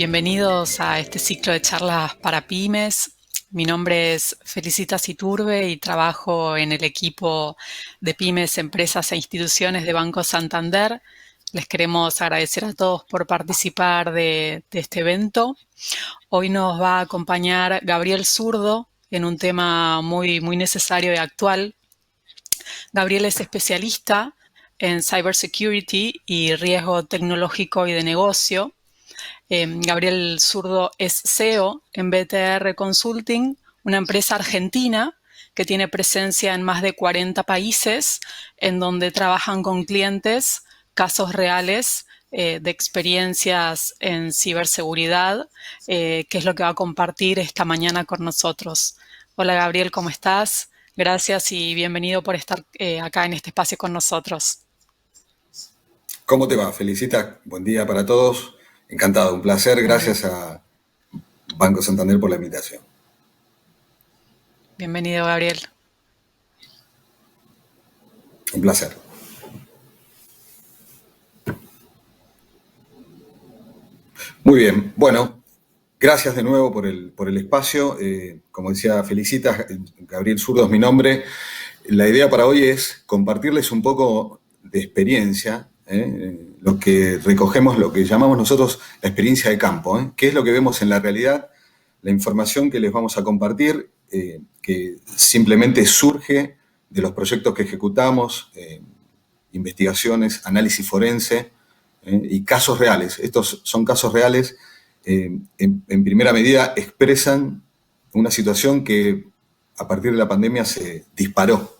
Bienvenidos a este ciclo de charlas para pymes. Mi nombre es Felicitas Iturbe y trabajo en el equipo de pymes, empresas e instituciones de Banco Santander. Les queremos agradecer a todos por participar de este evento. Hoy nos va a acompañar Gabriel Zurdo en un tema muy necesario y actual. Gabriel es especialista en cybersecurity y riesgo tecnológico y de negocio. Gabriel Zurdo es CEO en BTR Consulting, una empresa argentina que tiene presencia en más de 40 países, en donde trabajan con clientes casos reales de experiencias en ciberseguridad, que es lo que va a compartir esta mañana con nosotros. Hola Gabriel, ¿cómo estás? Gracias y bienvenido por estar acá en este espacio con nosotros. ¿Cómo te va? Felicita, buen día para todos. Encantado, un placer. Gracias a Banco Santander por la invitación. Bienvenido, Gabriel. Un placer. Muy bien, bueno, gracias de nuevo por el espacio. Como decía Felicita, Gabriel Zurdo es mi nombre. La idea para hoy es compartirles un poco de experiencia, lo que recogemos, lo que llamamos nosotros la experiencia de campo, qué es lo que vemos en la realidad, la información que les vamos a compartir, que simplemente surge de los proyectos que ejecutamos, investigaciones, análisis forense y casos reales. Estos son casos reales, en primera medida expresan una situación que a partir de la pandemia se disparó.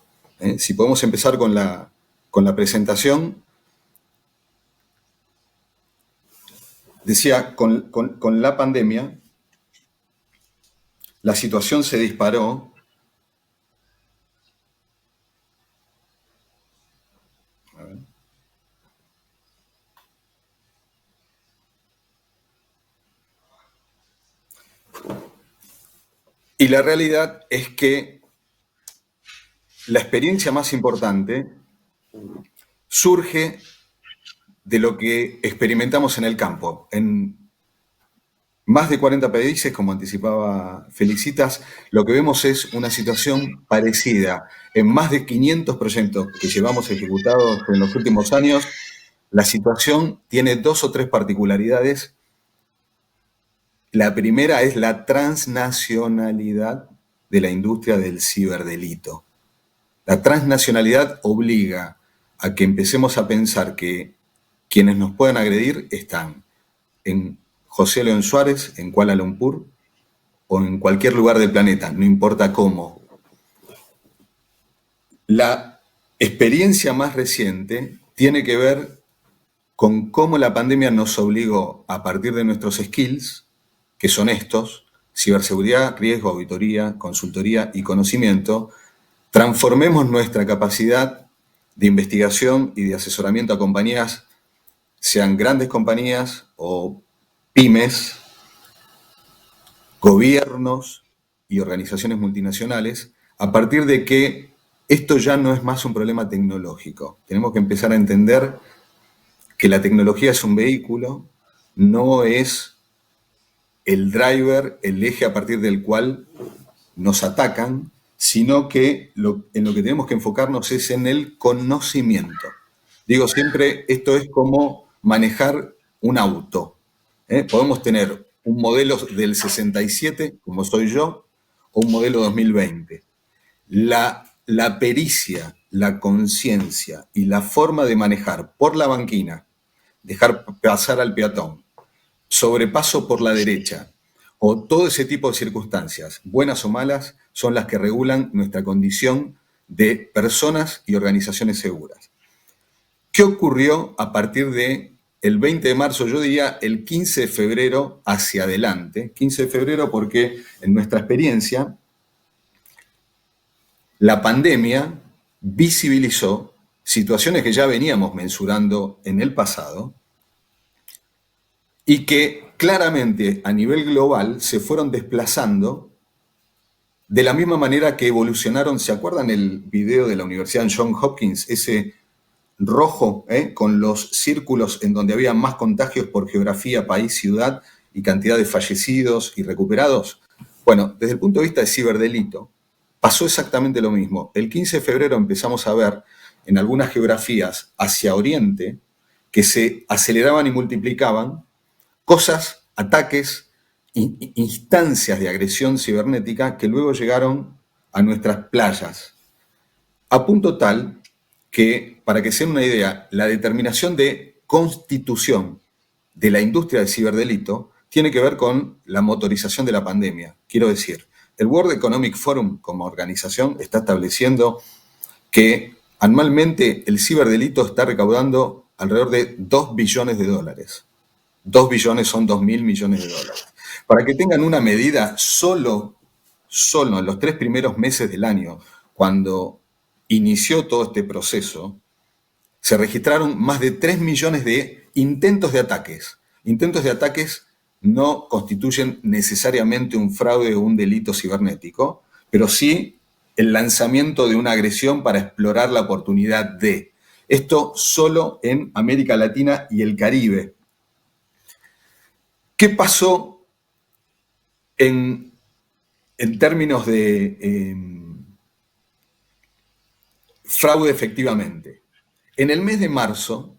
Si podemos empezar con la presentación. Decía, con la pandemia, la situación se disparó. Y la realidad es que la experiencia más importante surge de lo que experimentamos en el campo. En más de 40 países, como anticipaba Felicitas, lo que vemos es una situación parecida. En más de 500 proyectos que llevamos ejecutados en los últimos años, la situación tiene dos o tres particularidades. La primera es la transnacionalidad de la industria del ciberdelito. La transnacionalidad obliga a que empecemos a pensar que quienes nos puedan agredir están en José León Suárez, en Kuala Lumpur o en cualquier lugar del planeta, no importa cómo. La experiencia más reciente tiene que ver con cómo la pandemia nos obligó, a partir de nuestros skills, que son estos: ciberseguridad, riesgo, auditoría, consultoría y conocimiento, transformemos nuestra capacidad de investigación y de asesoramiento a compañías, sean grandes compañías o pymes, gobiernos y organizaciones multinacionales, a partir de que esto ya no es más un problema tecnológico. Tenemos que empezar a entender que la tecnología es un vehículo, no es el driver, el eje a partir del cual nos atacan, sino que en lo que tenemos que enfocarnos es en el conocimiento. Digo siempre, esto es como manejar un auto. Podemos tener un modelo del 67, como soy yo, o un modelo 2020. La pericia, la conciencia y la forma de manejar por la banquina, dejar pasar al peatón, sobrepaso por la derecha, o todo ese tipo de circunstancias, buenas o malas, son las que regulan nuestra condición de personas y organizaciones seguras. ¿Qué ocurrió a partir del 20 de marzo? Yo diría el 15 de febrero hacia adelante. 15 de febrero porque en nuestra experiencia la pandemia visibilizó situaciones que ya veníamos mensurando en el pasado y que claramente a nivel global se fueron desplazando de la misma manera que evolucionaron. ¿Se acuerdan el video de la Universidad Johns Hopkins? Ese rojo, con los círculos en donde había más contagios por geografía, país, ciudad, y cantidad de fallecidos y recuperados. Bueno, desde el punto de vista de ciberdelito, pasó exactamente lo mismo. El 15 de febrero empezamos a ver en algunas geografías hacia Oriente que se aceleraban y multiplicaban cosas, ataques, instancias de agresión cibernética que luego llegaron a nuestras playas, a punto tal que, para que se den una idea, la determinación de constitución de la industria del ciberdelito tiene que ver con la motorización de la pandemia. Quiero decir, el World Economic Forum como organización está estableciendo que anualmente el ciberdelito está recaudando alrededor de 2 billones de dólares. 2 billones son 2.000 millones de dólares. Para que tengan una medida, solo en los 3 primeros meses del año, cuando inició todo este proceso, se registraron más de 3 millones de intentos de ataques. Intentos de ataques no constituyen necesariamente un fraude o un delito cibernético, pero sí el lanzamiento de una agresión para explorar la oportunidad de. Esto solo en América Latina y el Caribe. ¿Qué pasó en términos de fraude efectivamente? En el mes de marzo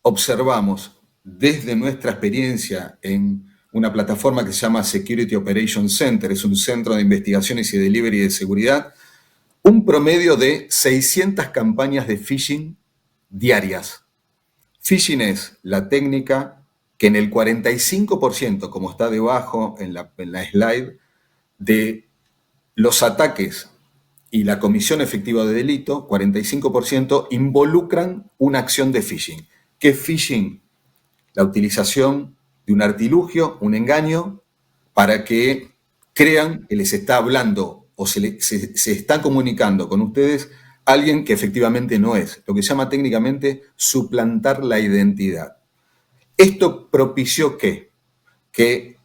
observamos desde nuestra experiencia en una plataforma que se llama Security Operations Center, es un centro de investigaciones y delivery de seguridad, un promedio de 600 campañas de phishing diarias. Phishing es la técnica que en el 45%, como está debajo en la slide, de los ataques y la comisión efectiva de delito, 45%, involucran una acción de phishing. ¿Qué es phishing? La utilización de un artilugio, un engaño, para que crean que les está hablando o se está comunicando con ustedes alguien que efectivamente no es, lo que se llama técnicamente suplantar la identidad. Esto propició ¿qué? Que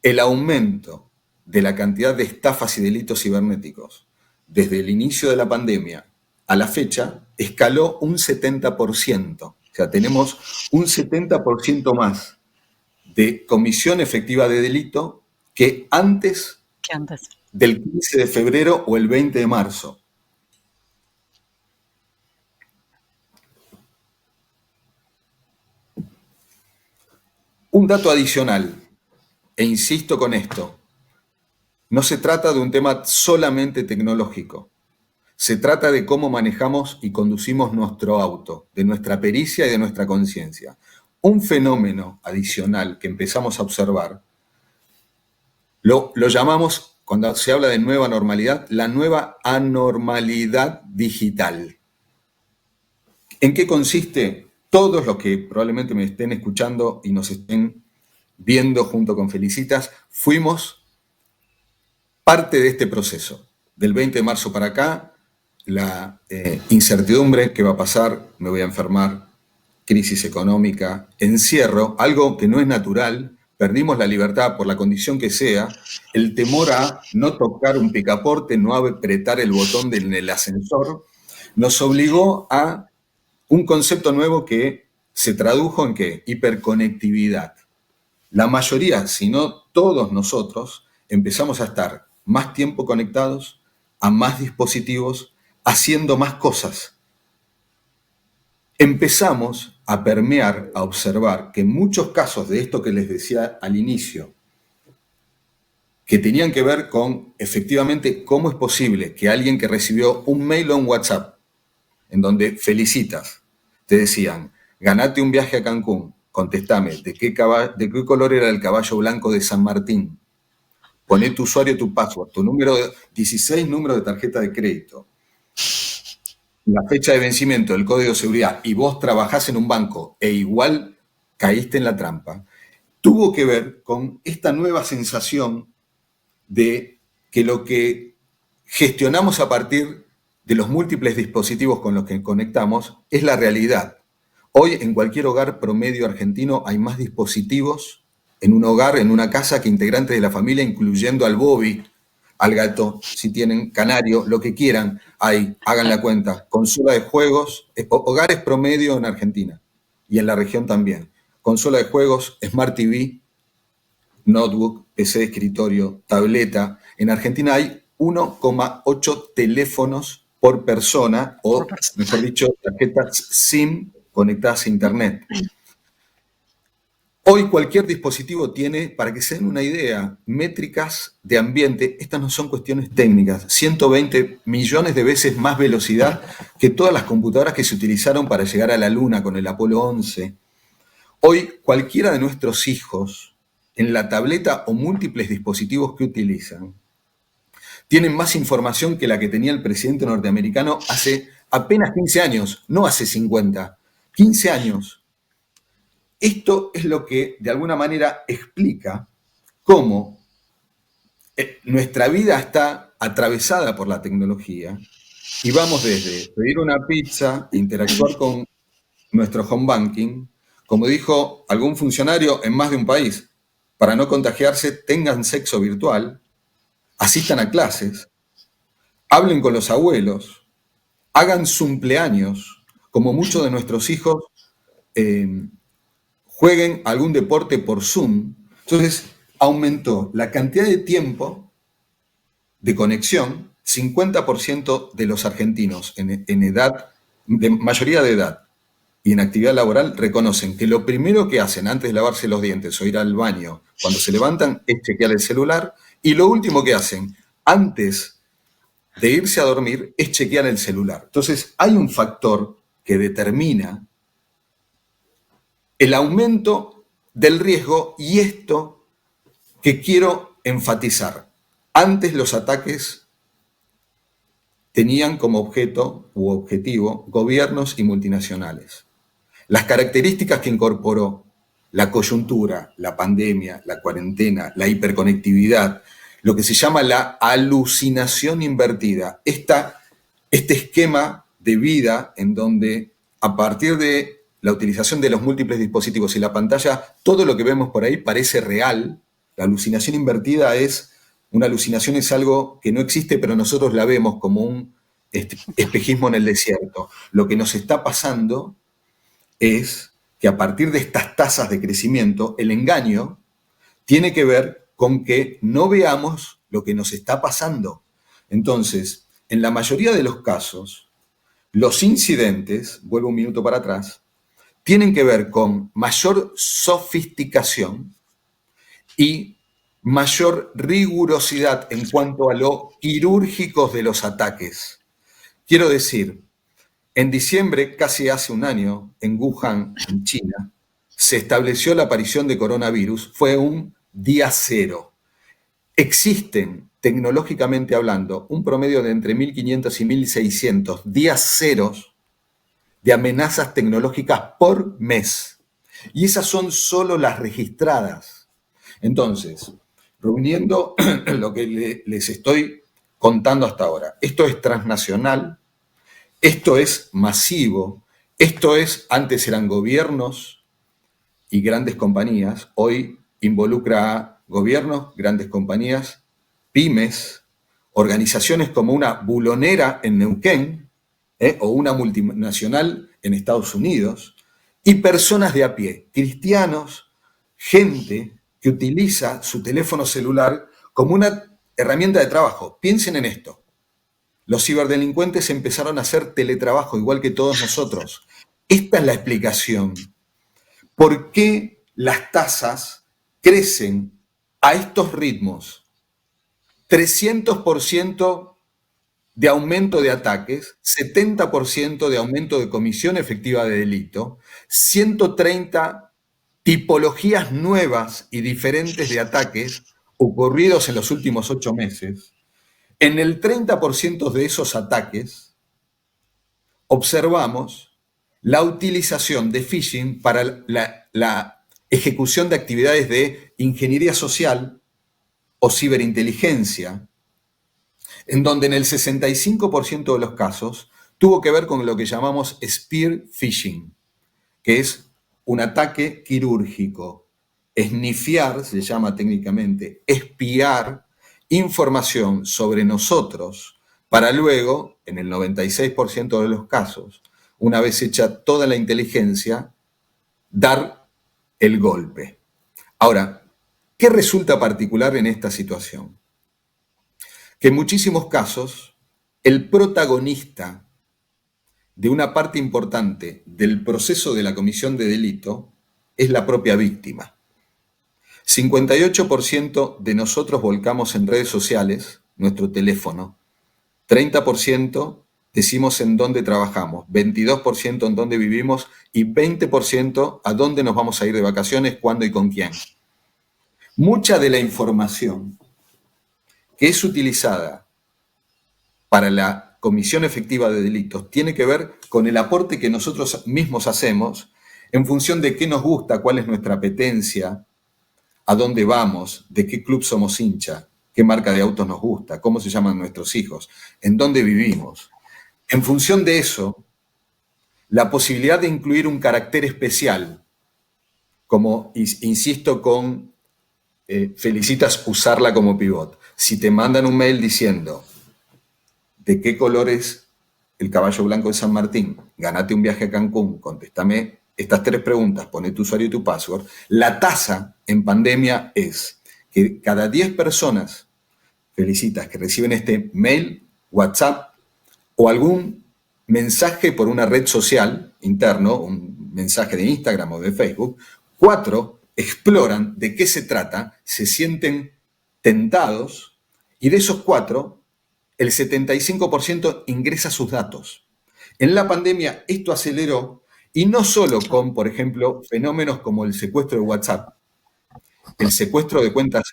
el aumento de la cantidad de estafas y delitos cibernéticos desde el inicio de la pandemia a la fecha escaló un 70%. O sea, tenemos un 70% más de comisión efectiva de delito que antes del 15 de febrero o el 20 de marzo. Un dato adicional, e insisto con esto, no se trata de un tema solamente tecnológico. Se trata de cómo manejamos y conducimos nuestro auto, de nuestra pericia y de nuestra conciencia. Un fenómeno adicional que empezamos a observar, lo llamamos, cuando se habla de nueva normalidad, la nueva anormalidad digital. ¿En qué consiste? Todos los que probablemente me estén escuchando y nos estén viendo junto con Felicitas, fuimos parte de este proceso. Del 20 de marzo para acá, la incertidumbre, ¿qué va a pasar? Me voy a enfermar, crisis económica, encierro, algo que no es natural, perdimos la libertad por la condición que sea, el temor a no tocar un picaporte, no apretar el botón del ascensor, nos obligó a un concepto nuevo que se tradujo en ¿qué? Hiperconectividad. La mayoría, si no todos nosotros, empezamos a estar más tiempo conectados, a más dispositivos, haciendo más cosas. Empezamos a permear, a observar que en muchos casos de esto que les decía al inicio, que tenían que ver con efectivamente cómo es posible que alguien que recibió un mail o un WhatsApp en donde felicitas, te decían, ganate un viaje a Cancún, contestame, ¿de qué color era el caballo blanco de San Martín? Poné tu usuario, tu password, tu número, 16 números de tarjeta de crédito, la fecha de vencimiento, el código de seguridad, y vos trabajás en un banco e igual caíste en la trampa, tuvo que ver con esta nueva sensación de que lo que gestionamos a partir de los múltiples dispositivos con los que conectamos es la realidad. Hoy en cualquier hogar promedio argentino hay más dispositivos en un hogar, en una casa, que integrantes de la familia, incluyendo al Bobby, al gato, si tienen canario, lo que quieran, hay, hagan la cuenta. Consola de juegos, hogares promedio en Argentina y en la región también. Consola de juegos, Smart TV, notebook, PC de escritorio, tableta. En Argentina hay 1,8 teléfonos por persona, por o persona. mejor dicho, tarjetas SIM conectadas a Internet. Hoy cualquier dispositivo tiene, para que se den una idea, métricas de ambiente. Estas no son cuestiones técnicas. 120 millones de veces más velocidad que todas las computadoras que se utilizaron para llegar a la Luna con el Apolo 11. Hoy cualquiera de nuestros hijos, en la tableta o múltiples dispositivos que utilizan, tienen más información que la que tenía el presidente norteamericano hace apenas 15 años, no hace 50, 15 años. Esto es lo que de alguna manera explica cómo nuestra vida está atravesada por la tecnología y vamos desde pedir una pizza, interactuar con nuestro home banking, como dijo algún funcionario en más de un país, para no contagiarse, tengan sexo virtual, asistan a clases, hablen con los abuelos, hagan cumpleaños, como muchos de nuestros hijos jueguen algún deporte por Zoom. Entonces, aumentó la cantidad de tiempo de conexión. 50% de los argentinos en edad, de mayoría de edad y en actividad laboral, reconocen que lo primero que hacen antes de lavarse los dientes o ir al baño, cuando se levantan, es chequear el celular, y lo último que hacen antes de irse a dormir es chequear el celular. Entonces, hay un factor que determina el aumento del riesgo, y esto que quiero enfatizar. Antes los ataques tenían como objeto u objetivo gobiernos y multinacionales. Las características que incorporó la coyuntura, la pandemia, la cuarentena, la hiperconectividad, lo que se llama la alucinación invertida, este esquema de vida en donde a partir de la utilización de los múltiples dispositivos y la pantalla, todo lo que vemos por ahí parece real. La alucinación invertida una alucinación es algo que no existe, pero nosotros la vemos como un espejismo en el desierto. Lo que nos está pasando es que a partir de estas tasas de crecimiento, el engaño tiene que ver con que no veamos lo que nos está pasando. Entonces, en la mayoría de los casos, los incidentes, vuelvo un minuto para atrás, tienen que ver con mayor sofisticación y mayor rigurosidad en cuanto a lo quirúrgicos de los ataques. Quiero decir, en diciembre, casi hace un año, en Wuhan, en China, se estableció la aparición de coronavirus. Fue un día cero. Existen, tecnológicamente hablando, un promedio de entre 1.500 y 1.600 días ceros de amenazas tecnológicas por mes. Y esas son solo las registradas. Entonces, reuniendo lo que les estoy contando hasta ahora, esto es transnacional, esto es masivo, antes eran gobiernos y grandes compañías, hoy involucra a gobiernos, grandes compañías, pymes, organizaciones como una bulonera en Neuquén, o una multinacional en Estados Unidos, y personas de a pie, cristianos, gente que utiliza su teléfono celular como una herramienta de trabajo. Piensen en esto. Los ciberdelincuentes empezaron a hacer teletrabajo, igual que todos nosotros. Esta es la explicación. ¿Por qué las tasas crecen a estos ritmos? 300% de aumento de ataques, 70% de aumento de comisión efectiva de delito, 130 tipologías nuevas y diferentes de ataques ocurridos en los últimos 8 meses. En el 30% de esos ataques observamos la utilización de phishing para la ejecución de actividades de ingeniería social o ciberinteligencia, en donde en el 65% de los casos tuvo que ver con lo que llamamos spear phishing, que es un ataque quirúrgico. Snifear, se llama técnicamente, espiar información sobre nosotros para luego, en el 96% de los casos, una vez hecha toda la inteligencia, dar el golpe. Ahora, ¿Qué resulta particular en esta situación? Que en muchísimos casos el protagonista de una parte importante del proceso de la comisión de delito es la propia víctima. 58% de nosotros volcamos en redes sociales nuestro teléfono, 30% decimos en dónde trabajamos, 22% en dónde vivimos y 20% a dónde nos vamos a ir de vacaciones, cuándo y con quién. Mucha de la información que es utilizada para la comisión efectiva de delitos tiene que ver con el aporte que nosotros mismos hacemos en función de qué nos gusta, cuál es nuestra apetencia, a dónde vamos, de qué club somos hincha, qué marca de autos nos gusta, cómo se llaman nuestros hijos, en dónde vivimos. En función de eso, la posibilidad de incluir un carácter especial, como insisto con Felicitas, usarla como pivot. Si te mandan un mail diciendo de qué color es el caballo blanco de San Martín, ganate un viaje a Cancún, contéstame estas 3 preguntas, pone tu usuario y tu password, la tasa en pandemia es que cada 10 personas, Felicitas, que reciben este mail, WhatsApp o algún mensaje por una red social interno, un mensaje de Instagram o de Facebook, 4 exploran de qué se trata, se sienten tentados y de esos 4, el 75% ingresa sus datos. En la pandemia esto aceleró y no solo con, por ejemplo, fenómenos como el secuestro de WhatsApp, el secuestro de cuentas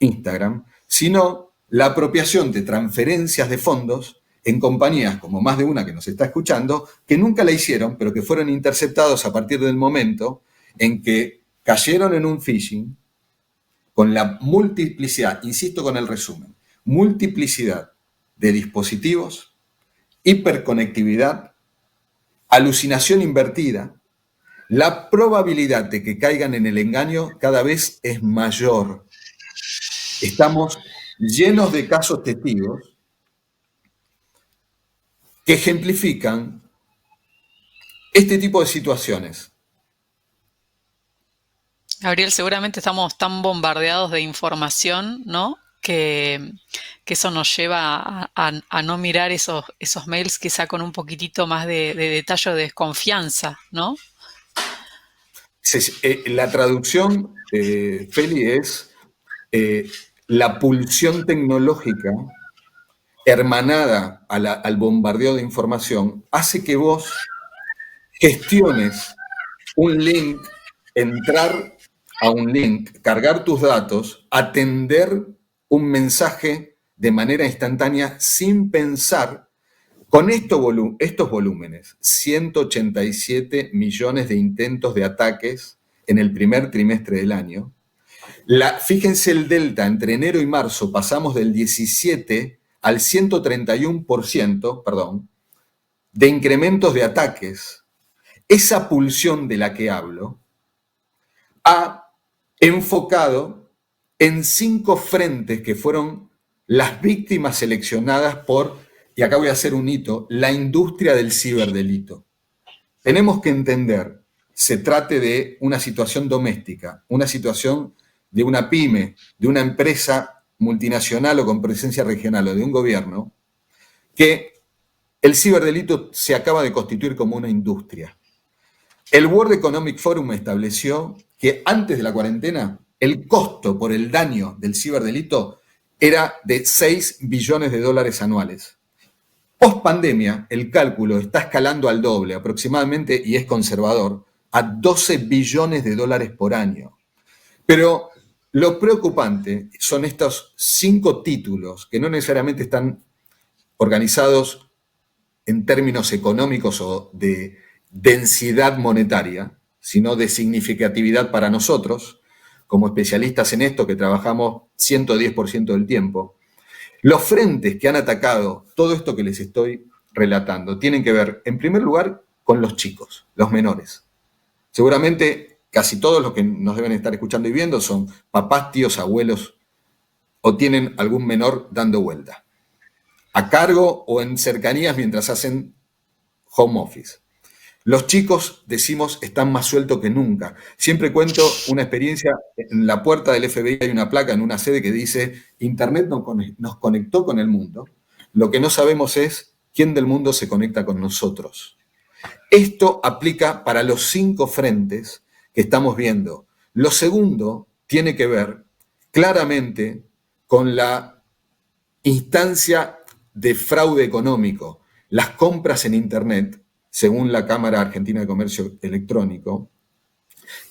Instagram, sino la apropiación de transferencias de fondos en compañías como más de una que nos está escuchando, que nunca la hicieron, pero que fueron interceptados a partir del momento en que cayeron en un phishing con la multiplicidad, insisto con el resumen, multiplicidad de dispositivos, hiperconectividad, alucinación invertida, la probabilidad de que caigan en el engaño cada vez es mayor. Estamos llenos de casos testigos que ejemplifican este tipo de situaciones. Gabriel, seguramente estamos tan bombardeados de información, ¿no? Que eso nos lleva a no mirar esos mails quizá con un poquitito más de detalle o de desconfianza, ¿no? La traducción, Feli, es la pulsión tecnológica hermanada al bombardeo de información hace que vos gestiones un link, entrar a un link, cargar tus datos, atender un mensaje de manera instantánea sin pensar. Con estos volúmenes, 187 millones de intentos de ataques en el primer trimestre del año. Fíjense el delta, entre enero y marzo pasamos del 17 al 131%, de incrementos de ataques. Esa pulsión de la que hablo ha enfocado en 5 frentes que fueron las víctimas seleccionadas por, y acá voy a hacer un hito, la industria del ciberdelito. Tenemos que entender, se trate de una situación doméstica, una situación de una pyme, de una empresa multinacional o con presencia regional o de un gobierno, que el ciberdelito se acaba de constituir como una industria. El World Economic Forum estableció que antes de la cuarentena el costo por el daño del ciberdelito era de $6 billones anuales. Post pandemia, el cálculo está escalando al doble aproximadamente, y es conservador, a $12 billones por año. Pero lo preocupante son estos 5 títulos que no necesariamente están organizados en términos económicos o de densidad monetaria, sino de significatividad para nosotros, como especialistas en esto que trabajamos 110% del tiempo. Los frentes que han atacado todo esto que les estoy relatando tienen que ver, en primer lugar, con los chicos, los menores. Seguramente casi todos los que nos deben estar escuchando y viendo son papás, tíos, abuelos o tienen algún menor dando vuelta, a cargo o en cercanías mientras hacen home office. Los chicos, decimos, están más sueltos que nunca. Siempre cuento una experiencia, en la puerta del FBI hay una placa en una sede que dice, Internet nos conectó con el mundo. Lo que no sabemos es quién del mundo se conecta con nosotros. Esto aplica para los 5 frentes que estamos viendo. Lo segundo tiene que ver claramente con la instancia de fraude económico. Las compras en Internet, según la Cámara Argentina de Comercio Electrónico,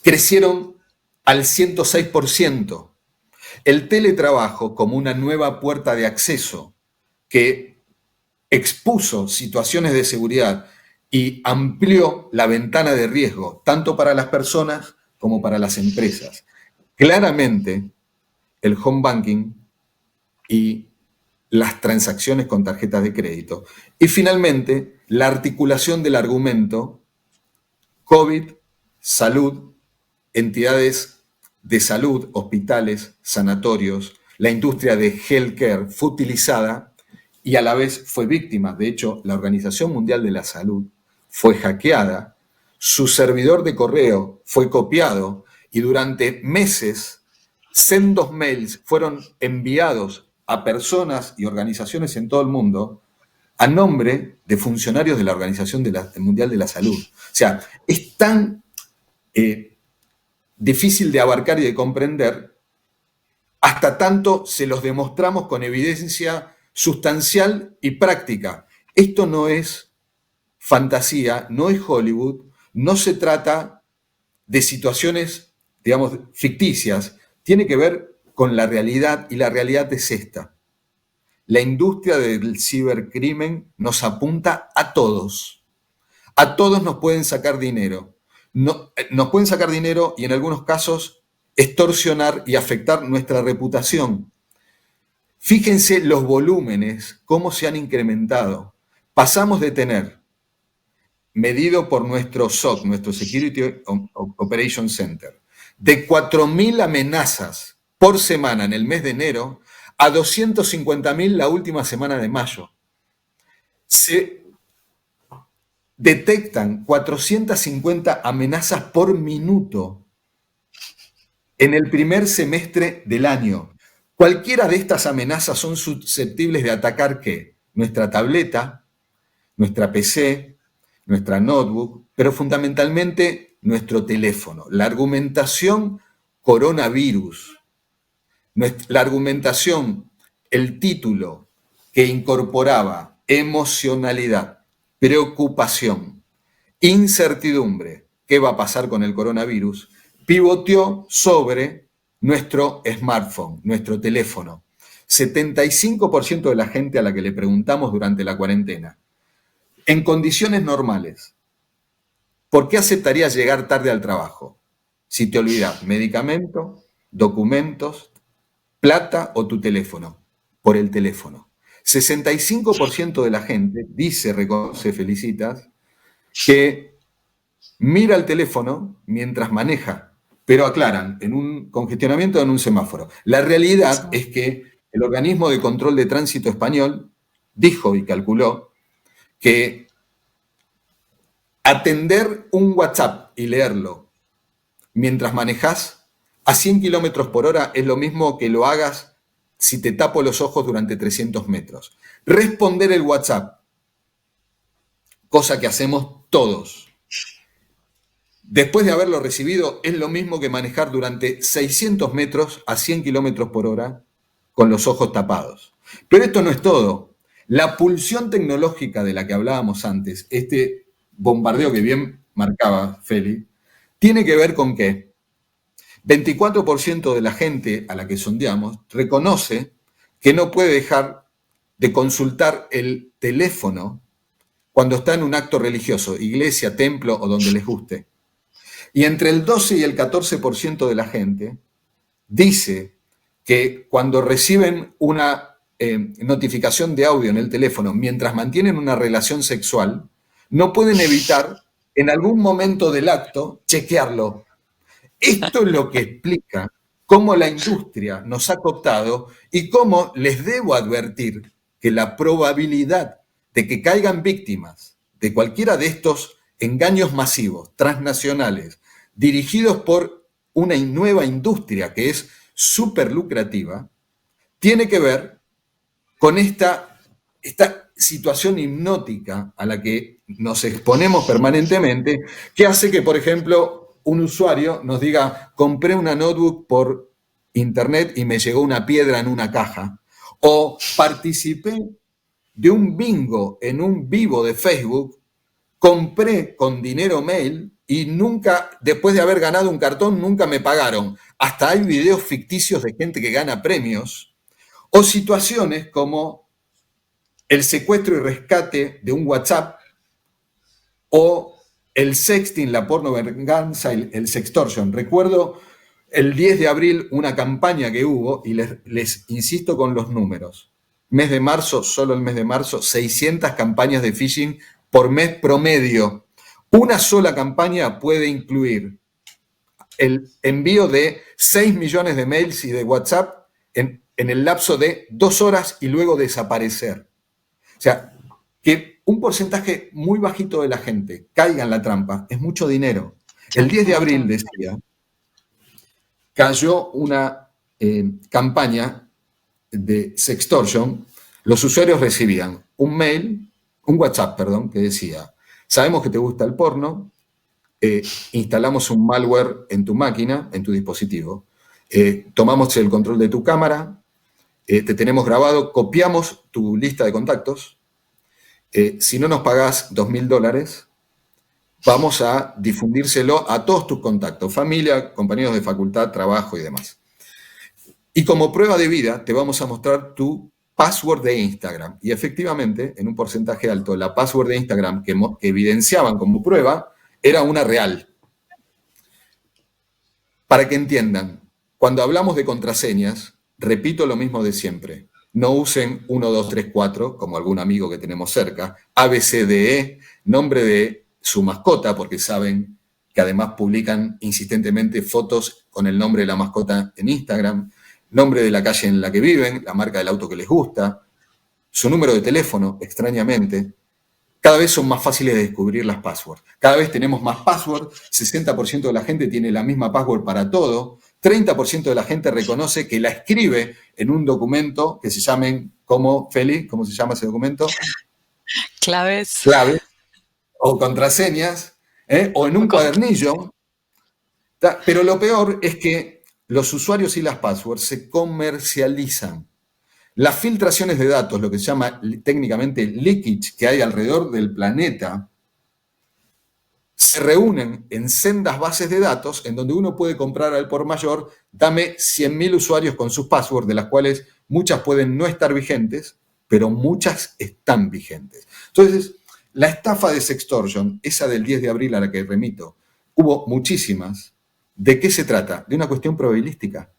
crecieron al 106%. El teletrabajo como una nueva puerta de acceso que expuso situaciones de seguridad y amplió la ventana de riesgo, tanto para las personas como para las empresas. Claramente, el home banking y las transacciones con tarjetas de crédito. Y finalmente, la articulación del argumento COVID, salud, entidades de salud, hospitales, sanatorios, la industria de healthcare fue utilizada y a la vez fue víctima. De hecho, la Organización Mundial de la Salud fue hackeada, su servidor de correo fue copiado y durante meses sendos mails fueron enviados a personas y organizaciones en todo el mundo a nombre de funcionarios de la Organización Mundial de la Salud. O sea, es tan difícil de abarcar y de comprender, hasta tanto se los demostramos con evidencia sustancial y práctica. Esto no es fantasía, no es Hollywood, no se trata de situaciones, digamos, ficticias, tiene que ver con la realidad y la realidad es esta. La industria del cibercrimen nos apunta a todos. A todos nos pueden sacar dinero. Nos pueden sacar dinero y en algunos casos extorsionar y afectar nuestra reputación. Fíjense los volúmenes, cómo se han incrementado. Pasamos de tener, medido por nuestro SOC, nuestro Security Operations Center, de 4.000 amenazas por semana en el mes de enero a 250.000 la última semana de mayo. Se detectan 450 amenazas por minuto en el primer semestre del año. Cualquiera de estas amenazas son susceptibles de atacar ¿qué? Nuestra tableta, nuestra PC, nuestra notebook, pero fundamentalmente nuestro teléfono. La argumentación coronavirus, la argumentación, el título que incorporaba emocionalidad, preocupación, incertidumbre, ¿qué va a pasar con el coronavirus?, pivoteó sobre nuestro smartphone, nuestro teléfono. 75% de la gente a la que le preguntamos durante la cuarentena, en condiciones normales, ¿por qué aceptarías llegar tarde al trabajo? Si te olvidas medicamento, documentos, plata o tu teléfono. Por el teléfono. 65% de la gente dice, reconoce, felicitas, que mira el teléfono mientras maneja, pero aclaran, en un congestionamiento o en un semáforo. La realidad es que el organismo de control de tránsito español dijo y calculó que atender un WhatsApp y leerlo mientras manejas a 100 kilómetros por hora es lo mismo que lo hagas si te tapo los ojos durante 300 metros. Responder el WhatsApp, cosa que hacemos todos, después de haberlo recibido, es lo mismo que manejar durante 600 metros a 100 kilómetros por hora con los ojos tapados. Pero esto no es todo. La pulsión tecnológica de la que hablábamos antes, este bombardeo que bien marcaba Feli, tiene que ver con qué. 24% de la gente a la que sondeamos reconoce que no puede dejar de consultar el teléfono cuando está en un acto religioso, iglesia, templo o donde les guste. Y entre el 12 y el 14% de la gente dice que cuando reciben una notificación de audio en el teléfono mientras mantienen una relación sexual, no pueden evitar en algún momento del acto chequearlo. Esto es lo que explica cómo la industria nos ha cooptado y cómo les debo advertir que la probabilidad de que caigan víctimas de cualquiera de estos engaños masivos, transnacionales, dirigidos por una nueva industria que es súper lucrativa, tiene que ver con esta situación hipnótica a la que nos exponemos permanentemente, que hace que, por ejemplo, un usuario nos diga, compré una notebook por internet y me llegó una piedra en una caja, o participé de un bingo en un vivo de Facebook, compré con dinero mail y nunca, después de haber ganado un cartón, nunca me pagaron. Hasta hay videos ficticios de gente que gana premios, o situaciones como el secuestro y rescate de un WhatsApp, o el sexting, la porno venganza, el sextortion. Recuerdo el 10 de abril una campaña que hubo, y les insisto con los números. Mes de marzo, solo el mes de marzo, 600 campañas de phishing por mes promedio. Una sola campaña puede incluir el envío de 6 millones de mails y de WhatsApp en el lapso de 2 horas y luego desaparecer. O sea, que un porcentaje muy bajito de la gente caiga en la trampa es mucho dinero. El 10 de abril, decía, cayó una campaña de sextortion. Los usuarios recibían un WhatsApp, que decía, sabemos que te gusta el porno, instalamos un malware en tu máquina, en tu dispositivo, tomamos el control de tu cámara, te tenemos grabado, copiamos tu lista de contactos, si no nos pagás $2.000, vamos a difundírselo a todos tus contactos, familia, compañeros de facultad, trabajo y demás. Y como prueba de vida te vamos a mostrar tu password de Instagram. Y efectivamente, en un porcentaje alto, la password de Instagram que evidenciaban como prueba era una real. Para que entiendan, cuando hablamos de contraseñas, repito lo mismo de siempre. No usen 1, 2, 3, 4, como algún amigo que tenemos cerca, ABCDE, nombre de su mascota, porque saben que además publican insistentemente fotos con el nombre de la mascota en Instagram, nombre de la calle en la que viven, la marca del auto que les gusta, su número de teléfono, extrañamente. Cada vez son más fáciles de descubrir las passwords. Cada vez tenemos más passwords, 60% de la gente tiene la misma password para todo, 30% de la gente reconoce que la escribe en un documento que se llamen como, Feli, ¿cómo se llama ese documento? Claves. Claves o contraseñas, o en un cuadernillo. Pero lo peor es que los usuarios y las passwords se comercializan. Las filtraciones de datos, lo que se llama técnicamente leakage, que hay alrededor del planeta, se reúnen en sendas bases de datos en donde uno puede comprar al por mayor, dame 100.000 usuarios con sus passwords, de las cuales muchas pueden no estar vigentes, pero muchas están vigentes. Entonces, la estafa de sextortion, esa del 10 de abril a la que remito, hubo muchísimas. ¿De qué se trata? De una cuestión probabilística.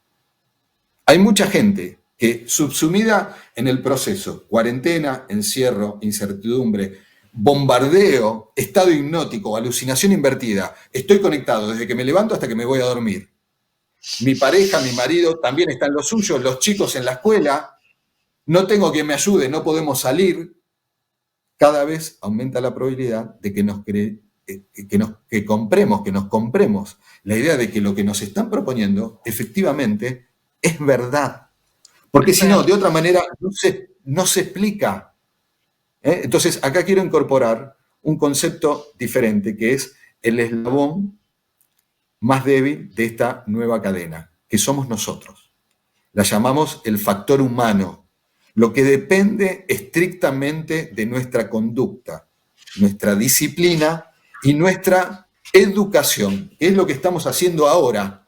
Hay mucha gente que, subsumida en el proceso, cuarentena, encierro, incertidumbre, bombardeo, estado hipnótico, alucinación invertida, estoy conectado desde que me levanto hasta que me voy a dormir. Mi pareja, mi marido, también están los suyos, los chicos en la escuela, no tengo quien me ayude, no podemos salir. Cada vez aumenta la probabilidad de que nos compremos la idea de que lo que nos están proponiendo efectivamente es verdad. Porque si no, de otra manera no se explica. Entonces, acá quiero incorporar un concepto diferente, que es el eslabón más débil de esta nueva cadena, que somos nosotros. La llamamos el factor humano, lo que depende estrictamente de nuestra conducta, nuestra disciplina y nuestra educación, que es lo que estamos haciendo ahora.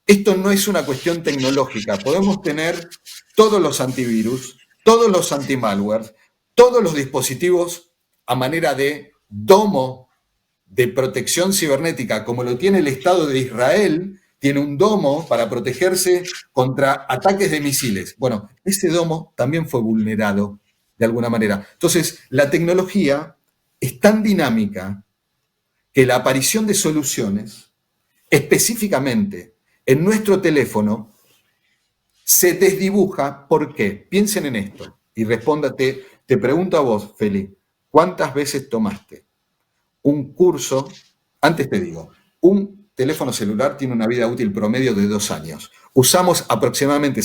Esto no es una cuestión tecnológica. Podemos tener todos los antivirus, todos los antimalware, todos los dispositivos a manera de domo de protección cibernética, como lo tiene el Estado de Israel, tiene un domo para protegerse contra ataques de misiles. Bueno, ese domo también fue vulnerado de alguna manera. Entonces, la tecnología es tan dinámica que la aparición de soluciones, específicamente en nuestro teléfono, se desdibuja. ¿Por qué? Piensen en esto y respóndate. Te pregunto a vos, Feli, ¿cuántas veces tomaste un curso, antes te digo, un teléfono celular tiene una vida útil promedio de 2 años. Usamos aproximadamente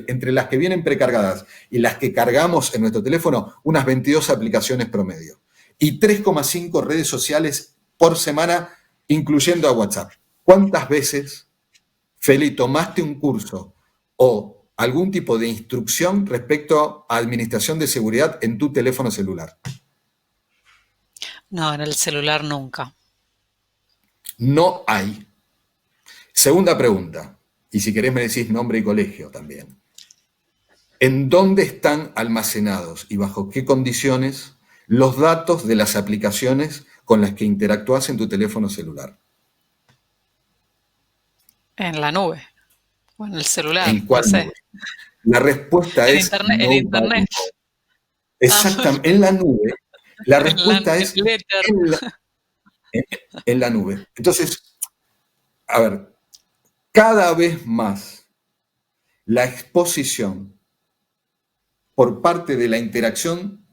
entre las que vienen precargadas y las que cargamos en nuestro teléfono, unas 22 aplicaciones promedio. Y 3,5 redes sociales por semana, incluyendo a WhatsApp. ¿Cuántas veces, Feli, tomaste un curso o algún tipo de instrucción respecto a administración de seguridad en tu teléfono celular? No, en el celular nunca. No hay. Segunda pregunta, y si querés me decís nombre y colegio también. ¿En dónde están almacenados y bajo qué condiciones los datos de las aplicaciones con las que interactúas en tu teléfono celular? En la nube o en el celular, ¿En no cuál sé. nube? La respuesta En es internet, en nobody internet. knows. Ah, Exactamente, en la nube. La respuesta en es el éter. en la, en la nube. Entonces, a ver, cada vez más la exposición por parte de la interacción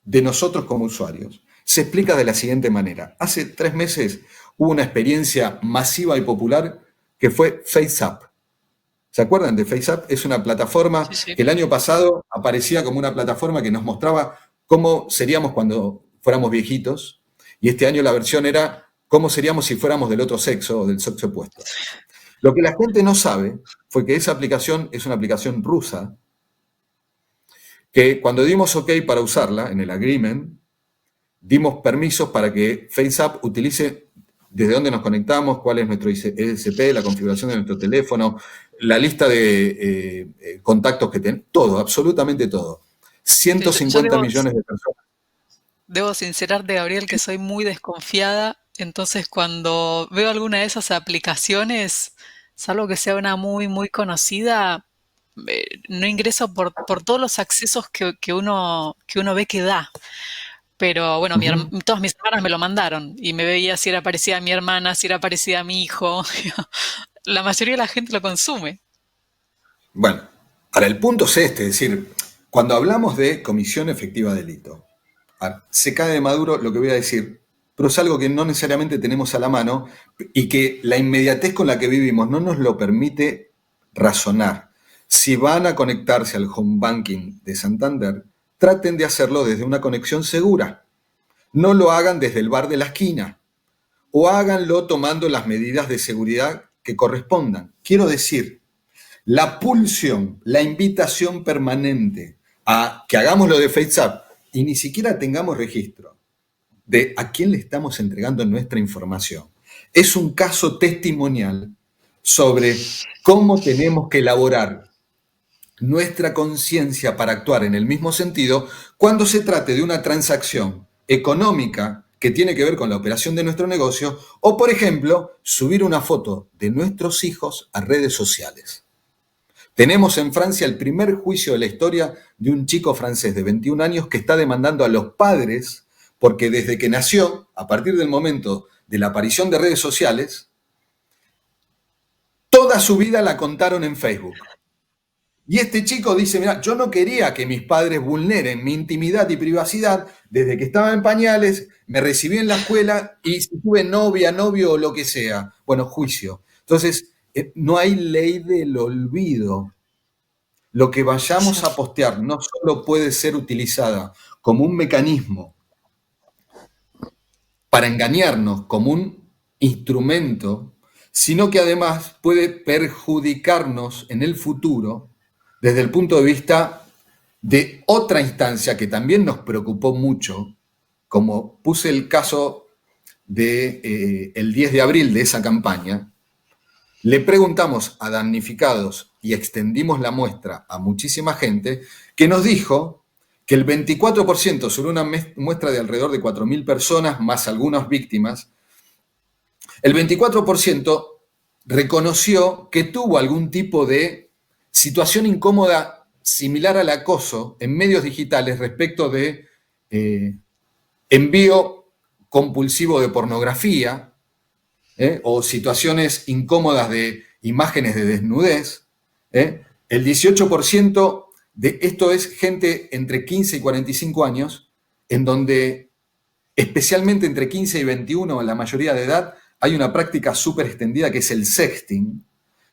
de nosotros como usuarios se explica de la siguiente manera. Hace 3 meses hubo una experiencia masiva y popular que fue FaceApp. ¿Se acuerdan de FaceApp? Es una plataforma Sí, sí. que el año pasado aparecía como una plataforma que nos mostraba cómo seríamos cuando fuéramos viejitos, y este año la versión era cómo seríamos si fuéramos del otro sexo o del sexo opuesto. Lo que la gente no sabe fue que esa aplicación es una aplicación rusa, que cuando dimos OK para usarla en el agreement, dimos permisos para que FaceApp utilice desde dónde nos conectamos, cuál es nuestro ISP, la configuración de nuestro teléfono, la lista de contactos que tenemos, todo, absolutamente todo. Sí, yo 150 millones de personas. debo sincerarte, Gabriel, que soy muy desconfiada. Entonces, cuando veo alguna de esas aplicaciones, salvo que sea una muy, muy conocida, no ingreso por todos los accesos que uno ve que da. Pero bueno, Uh-huh. todas mis hermanas me lo mandaron y me veía si era parecida a mi hermana, si era parecida a mi hijo. La mayoría de la gente lo consume. Bueno, ahora el punto es este, es decir, cuando hablamos de comisión efectiva de delito, se cae de maduro lo que voy a decir, pero es algo que no necesariamente tenemos a la mano y que la inmediatez con la que vivimos no nos lo permite razonar. Si van a conectarse al home banking de Santander, traten de hacerlo desde una conexión segura. No lo hagan desde el bar de la esquina o háganlo tomando las medidas de seguridad que correspondan. Quiero decir, la pulsión, la invitación permanente a que hagamos lo de FaceApp y ni siquiera tengamos registro de a quién le estamos entregando nuestra información, es un caso testimonial sobre cómo tenemos que elaborar nuestra conciencia para actuar en el mismo sentido cuando se trate de una transacción económica que tiene que ver con la operación de nuestro negocio o, por ejemplo, subir una foto de nuestros hijos a redes sociales. Tenemos en Francia el primer juicio de la historia de un chico francés de 21 años que está demandando a los padres porque desde que nació, a partir del momento de la aparición de redes sociales, toda su vida la contaron en Facebook. Y este chico dice, mira, yo no quería que mis padres vulneren mi intimidad y privacidad desde que estaba en pañales, me recibí en la escuela y si tuve novia, novio o lo que sea. Bueno, juicio. Entonces, no hay ley del olvido. Lo que vayamos a postear no solo puede ser utilizada como un mecanismo para engañarnos, como un instrumento, sino que además puede perjudicarnos en el futuro desde el punto de vista de otra instancia que también nos preocupó mucho, como puse el caso del 10 de abril de esa campaña. Le preguntamos a damnificados y extendimos la muestra a muchísima gente que nos dijo que el 24% sobre una muestra de alrededor de 4.000 personas, más algunas víctimas, el 24% reconoció que tuvo algún tipo de situación incómoda similar al acoso en medios digitales respecto de envío compulsivo de pornografía, o situaciones incómodas de imágenes de desnudez. El 18% de esto es gente entre 15 y 45 años, en donde especialmente entre 15 y 21, en la mayoría de edad, hay una práctica súper extendida que es el sexting,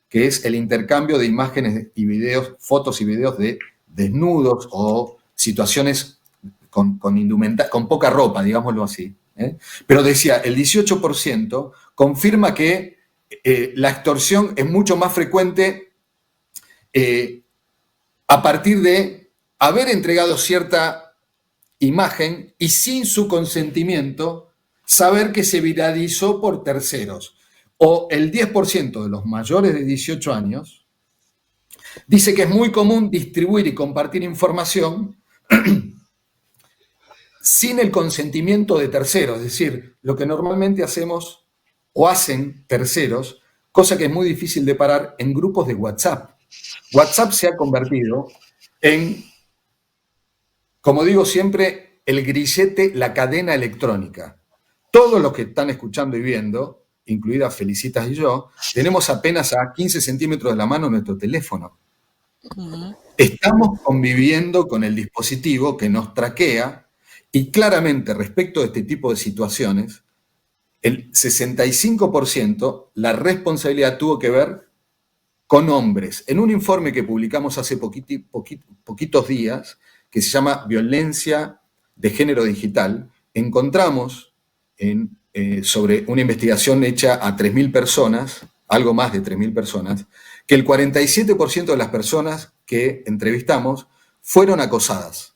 que es el intercambio de imágenes y videos, fotos y videos de desnudos o situaciones con poca ropa, digámoslo así. Pero decía, el 18% confirma que la extorsión es mucho más frecuente a partir de haber entregado cierta imagen y sin su consentimiento saber que se viralizó por terceros. O el 10% de los mayores de 18 años dice que es muy común distribuir y compartir información sin el consentimiento de terceros, es decir, lo que normalmente hacemos o hacen terceros, cosa que es muy difícil de parar en grupos de WhatsApp. WhatsApp se ha convertido en, como digo siempre, el grillete, la cadena electrónica. Todos los que están escuchando y viendo, incluida Felicitas y yo, tenemos apenas a 15 centímetros de la mano nuestro teléfono. Estamos conviviendo con el dispositivo que nos traquea y claramente respecto de este tipo de situaciones, el 65% la responsabilidad tuvo que ver con hombres. En un informe que publicamos hace poquitos días, que se llama Violencia de Género Digital, encontramos sobre una investigación hecha a 3.000 personas, algo más de 3.000 personas, que el 47% de las personas que entrevistamos fueron acosadas.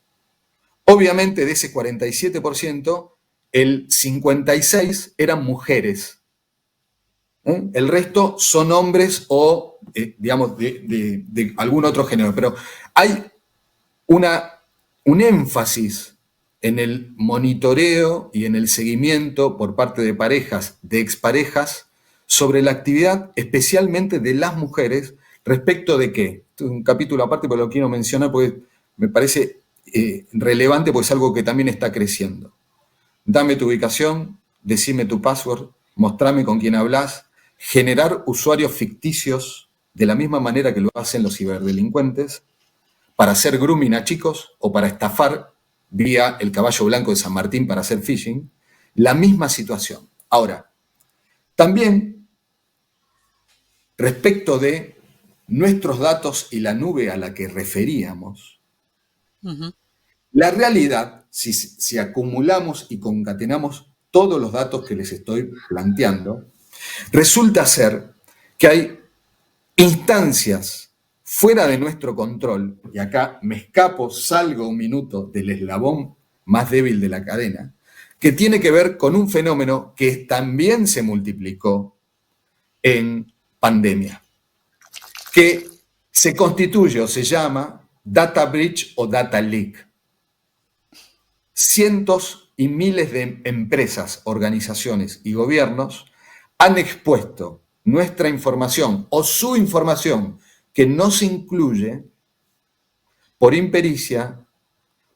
Obviamente de ese 47%, el 56% eran mujeres. El resto son hombres o, digamos, de algún otro género. Pero hay un énfasis en el monitoreo y en el seguimiento por parte de parejas, de exparejas, sobre la actividad especialmente de las mujeres respecto de qué. Esto es un capítulo aparte, pero lo quiero mencionar porque me parece relevante, porque es algo que también está creciendo. Dame tu ubicación, decime tu password, mostrame con quién hablas, generar usuarios ficticios de la misma manera que lo hacen los ciberdelincuentes, para hacer grooming a chicos o para estafar vía el caballo blanco de San Martín para hacer phishing, la misma situación. Ahora, también respecto de nuestros datos y la nube a la que referíamos, la realidad, si acumulamos y concatenamos todos los datos que les estoy planteando, resulta ser que hay instancias fuera de nuestro control, y acá me escapo, salgo un minuto del eslabón más débil de la cadena, que tiene que ver con un fenómeno que también se multiplicó en pandemia, que se constituye o se llama data breach o data leak. Cientos y miles de empresas, organizaciones y gobiernos han expuesto nuestra información o su información que no se incluye por impericia,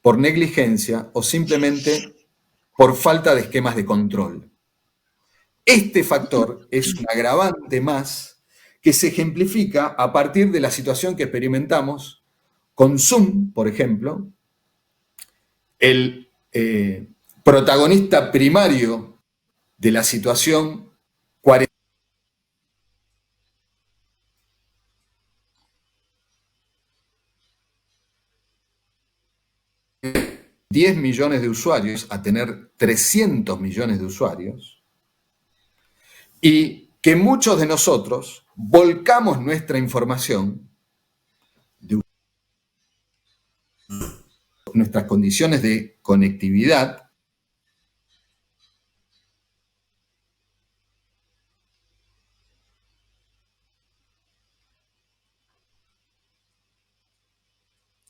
por negligencia o simplemente por falta de esquemas de control. Este factor es un agravante más que se ejemplifica a partir de la situación que experimentamos con Zoom, por ejemplo, el protagonista primario de la situación 10 millones de usuarios a tener 300 millones de usuarios, y que muchos de nosotros volcamos nuestra información, de nuestras condiciones de conectividad,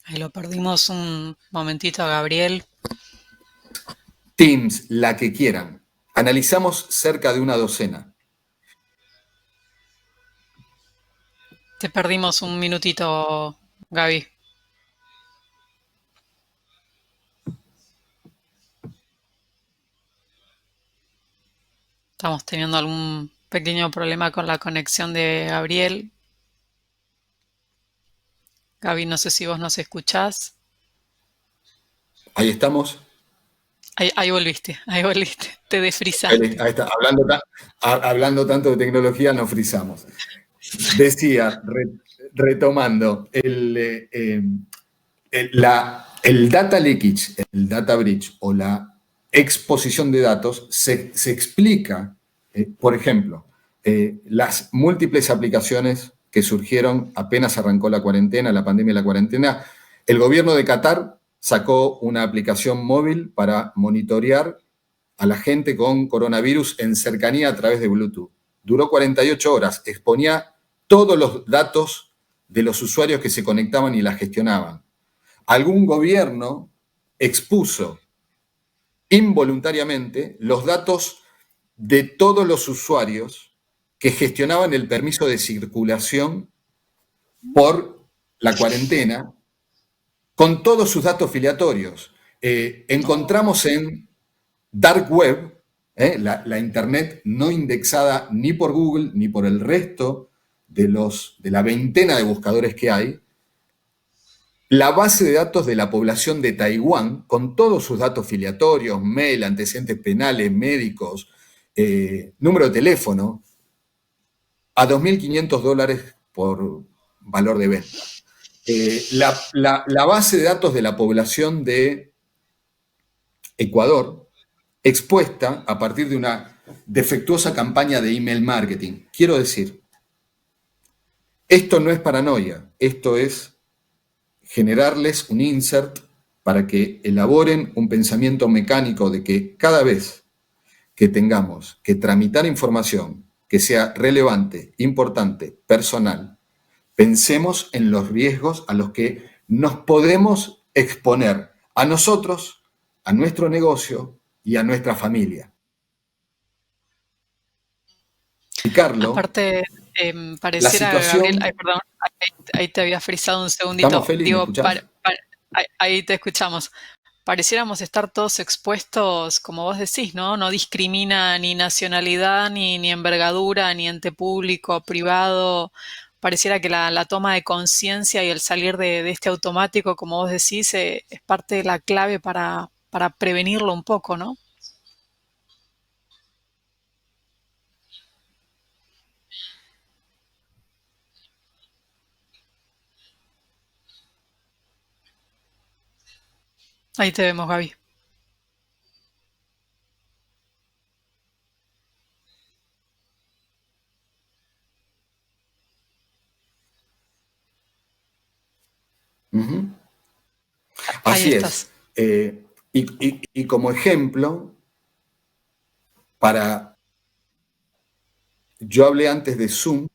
Ahí lo perdimos un momentito a Gabriel. Teams, la que quieran. Analizamos cerca de una docena. Te perdimos un minutito, Gaby. Estamos teniendo algún pequeño problema con la conexión de Gabriel. Gaby, no sé si vos nos escuchás. Ahí estamos. Ahí volviste, te desfrizaste. Ahí está, hablando tanto de tecnología, nos frizamos. Decía, retomando, el data leakage, el data breach o la exposición de datos se explica, por ejemplo, las múltiples aplicaciones que surgieron apenas arrancó la cuarentena, la pandemia y la cuarentena. El gobierno de Qatar sacó una aplicación móvil para monitorear a la gente con coronavirus en cercanía a través de Bluetooth. Duró 48 horas, exponía todos los datos de los usuarios que se conectaban y la gestionaban. Algún gobierno expuso involuntariamente los datos de todos los usuarios que gestionaban el permiso de circulación por la cuarentena con todos sus datos filiatorios. Encontramos en Dark Web, la Internet no indexada ni por Google ni por el resto de la veintena de buscadores que hay, la base de datos de la población de Taiwán, con todos sus datos filiatorios, mail, antecedentes penales, médicos, número de teléfono, a $2.500 por valor de venta. La base de datos de la población de Ecuador, expuesta a partir de una defectuosa campaña de email marketing. Quiero decir, esto no es paranoia, esto es generarles un insert para que elaboren un pensamiento mecánico de que cada vez que tengamos que tramitar información que sea relevante, importante, personal, pensemos en los riesgos a los que nos podemos exponer a nosotros, a nuestro negocio y a nuestra familia. Explicarlo, Aparte, la pareciera, Gabriel, situación. ay, perdón, ahí te había frisado un ¿Estamos, segundito. Feli? ¿Me Digo, escuchás? ahí te escuchamos. Pareciéramos estar todos expuestos, como vos decís, ¿no? No discrimina ni nacionalidad, ni envergadura, ni ente público, privado. Pareciera que la toma de conciencia y el salir de este automático, como vos decís, es parte de la clave para prevenirlo un poco, ¿no? Ahí te vemos, Gaby. Ujú. Ahí Así estás. es. Y como ejemplo, para, yo hablé antes de Zoom.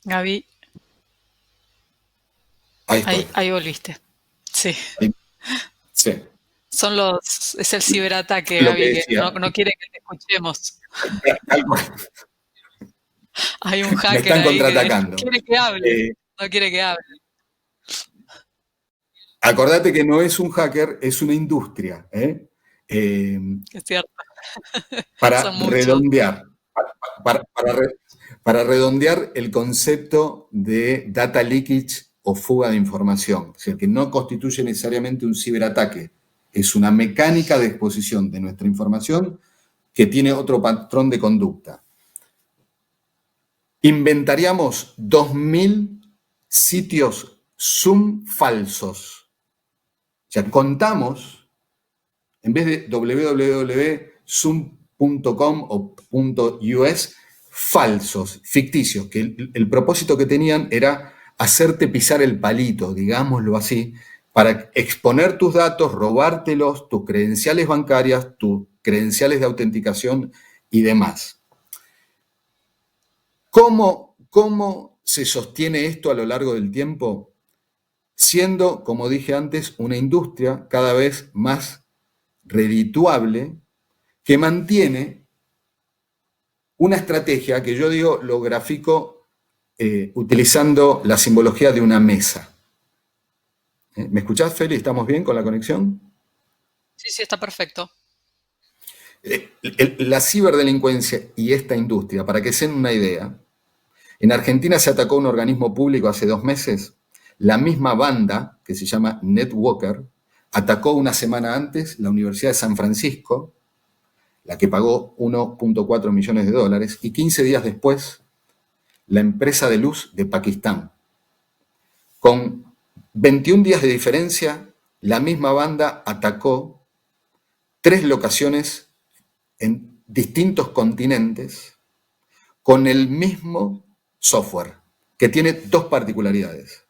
Gaby, Ahí estoy. ahí volviste. Sí. Ahí, sí. Es el ciberataque, Lo que Gaby, que decía. no quiere que te escuchemos. Tal cual. Hay un Me hacker están ahí que contraatacando. quiere que hable, Eh, no quiere que hable. Acordate que no es un hacker, es una industria. Es cierto, Para son muchos. redondear, para, para re- para redondear el concepto de data leakage o fuga de información, es decir, que no constituye necesariamente un ciberataque, es una mecánica de exposición de nuestra información que tiene otro patrón de conducta. Inventaríamos 2.000 sitios Zoom falsos. O sea, contamos, en vez de www.zoom.com o .us, falsos, ficticios, que el propósito que tenían era hacerte pisar el palito, digámoslo así, para exponer tus datos, robártelos, tus credenciales bancarias, tus credenciales de autenticación y demás. ¿Cómo se sostiene esto a lo largo del tiempo? Siendo, como dije antes, una industria cada vez más redituable que mantiene una estrategia que yo digo, lo grafico utilizando la simbología de una mesa. ¿Me escuchás, Feli? ¿Estamos bien con la conexión? Sí, sí, está perfecto. La ciberdelincuencia y esta industria, para que se den una idea, en Argentina se atacó un organismo público hace 2 meses. La misma banda, que se llama Netwalker, atacó una semana antes la Universidad de San Francisco, la que pagó 1.4 millones de dólares, y 15 días después la empresa de luz de Pakistán. Con 21 días de diferencia, la misma banda atacó 3 locaciones en distintos continentes con el mismo software, que tiene 2 particularidades.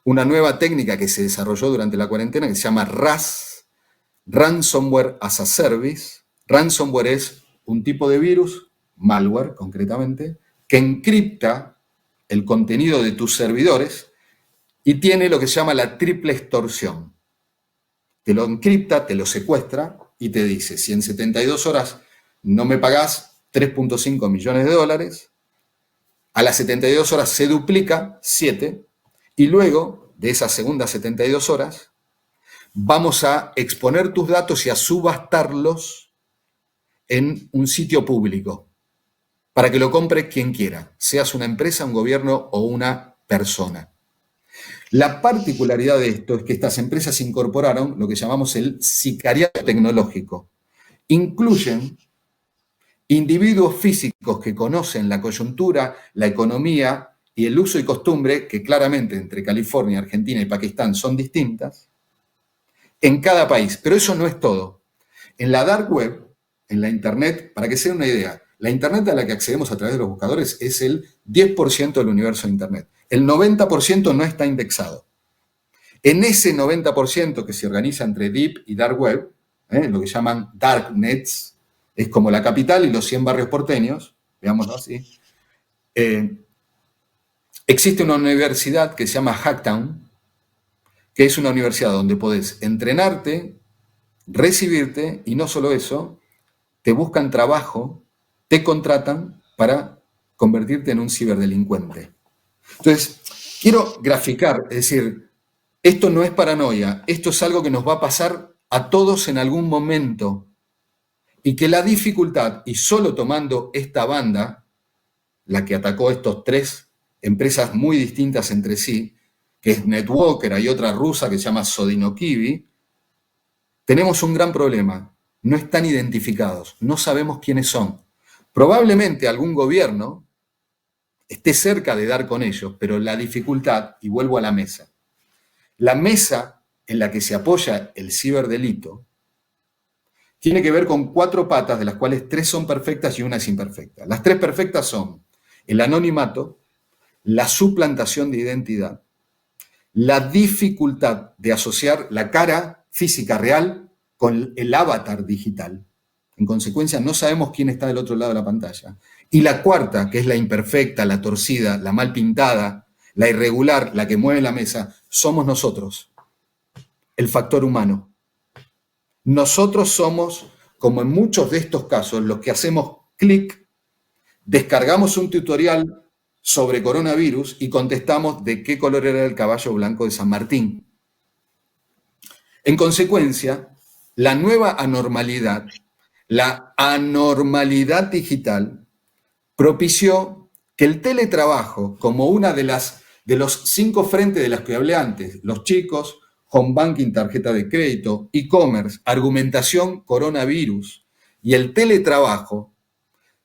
Una nueva técnica que se desarrolló durante la cuarentena que se llama RAS, Ransomware as a Service. Ransomware es un tipo de virus, malware concretamente, que encripta el contenido de tus servidores y tiene lo que se llama la triple extorsión. Te lo encripta, te lo secuestra y te dice, si en 72 horas no me pagás 3.5 millones de dólares, a las 72 horas se duplica 7 y luego de esas segundas 72 horas vamos a exponer tus datos y a subastarlos en un sitio público para que lo compre quien quiera, seas una empresa, un gobierno o una persona. La particularidad de esto es que estas empresas incorporaron lo que llamamos el sicariato tecnológico. Incluyen individuos físicos que conocen la coyuntura, la economía y el uso y costumbre, que claramente entre California, Argentina y Pakistán son distintas, en cada país. Pero eso no es todo. En la dark web, en la internet, para que se den una idea, la internet a la que accedemos a través de los buscadores es el 10% del universo de internet. El 90% no está indexado. En ese 90% que se organiza entre deep y dark web, lo que llaman darknets, es como la capital y los 100 barrios porteños, veámoslo así, existe una universidad que se llama Hacktown, que es una universidad donde podés entrenarte, recibirte y no solo eso, te buscan trabajo, te contratan para convertirte en un ciberdelincuente. Entonces, quiero graficar, es decir, esto no es paranoia, esto es algo que nos va a pasar a todos en algún momento y que la dificultad, y solo tomando esta banda, la que atacó estos 3 empresas muy distintas entre sí, que es Netwalker, hay otra rusa que se llama Sodinokivi, tenemos un gran problema. No están identificados, no sabemos quiénes son. Probablemente algún gobierno esté cerca de dar con ellos, pero la dificultad, y vuelvo a la mesa en la que se apoya el ciberdelito, tiene que ver con 4 patas, de las cuales 3 son perfectas y una es imperfecta. Las 3 perfectas son el anonimato, la suplantación de identidad, la dificultad de asociar la cara física real con el avatar digital. En consecuencia, no sabemos quién está del otro lado de la pantalla. Y la cuarta, que es la imperfecta, la torcida, la mal pintada, la irregular, la que mueve la mesa, somos nosotros, el factor humano. Nosotros somos, como en muchos de estos casos, los que hacemos clic, descargamos un tutorial sobre coronavirus y contestamos de qué color era el caballo blanco de San Martín. En consecuencia, la nueva anormalidad, la anormalidad digital, propició que el teletrabajo, como una de los 5 frentes de las que hablé antes, los chicos, home banking, tarjeta de crédito, e-commerce, argumentación, coronavirus y el teletrabajo,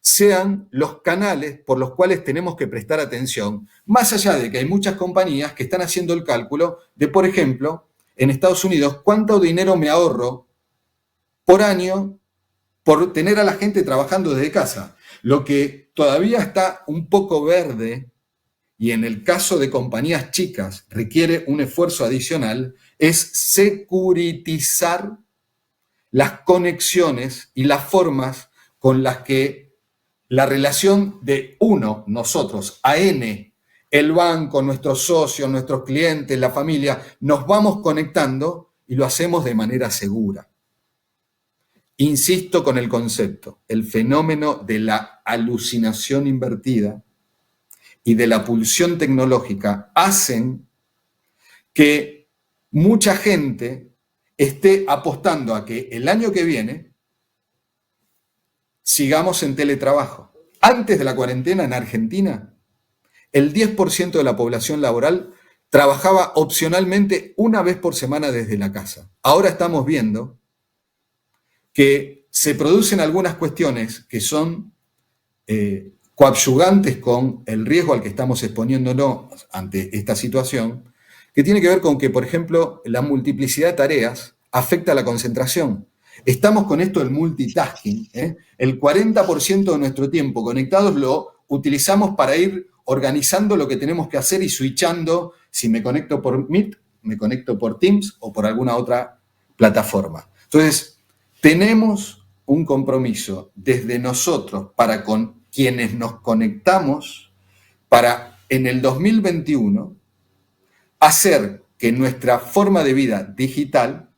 sean los canales por los cuales tenemos que prestar atención, más allá de que hay muchas compañías que están haciendo el cálculo de, por ejemplo, en Estados Unidos, cuánto dinero me ahorro por año por tener a la gente trabajando desde casa. Lo que todavía está un poco verde y en el caso de compañías chicas requiere un esfuerzo adicional es securitizar las conexiones y las formas con las que la relación de uno, nosotros, a N, el banco, nuestros socios, nuestros clientes, la familia, nos vamos conectando y lo hacemos de manera segura. Insisto con el concepto, el fenómeno de la alucinación invertida y de la pulsión tecnológica hacen que mucha gente esté apostando a que el año que viene sigamos en teletrabajo. Antes de la cuarentena en Argentina, el 10% de la población laboral trabajaba opcionalmente una vez por semana desde la casa. Ahora estamos viendo que se producen algunas cuestiones que son coadyuvantes con el riesgo al que estamos exponiéndonos ante esta situación, que tiene que ver con que, por ejemplo, la multiplicidad de tareas afecta a la concentración. Estamos con esto del multitasking. El 40% de nuestro tiempo conectados lo utilizamos para ir organizando lo que tenemos que hacer y switchando si me conecto por Meet, me conecto por Teams o por alguna otra plataforma. Entonces, tenemos un compromiso desde nosotros para con quienes nos conectamos para en el 2021 hacer que nuestra forma de vida digital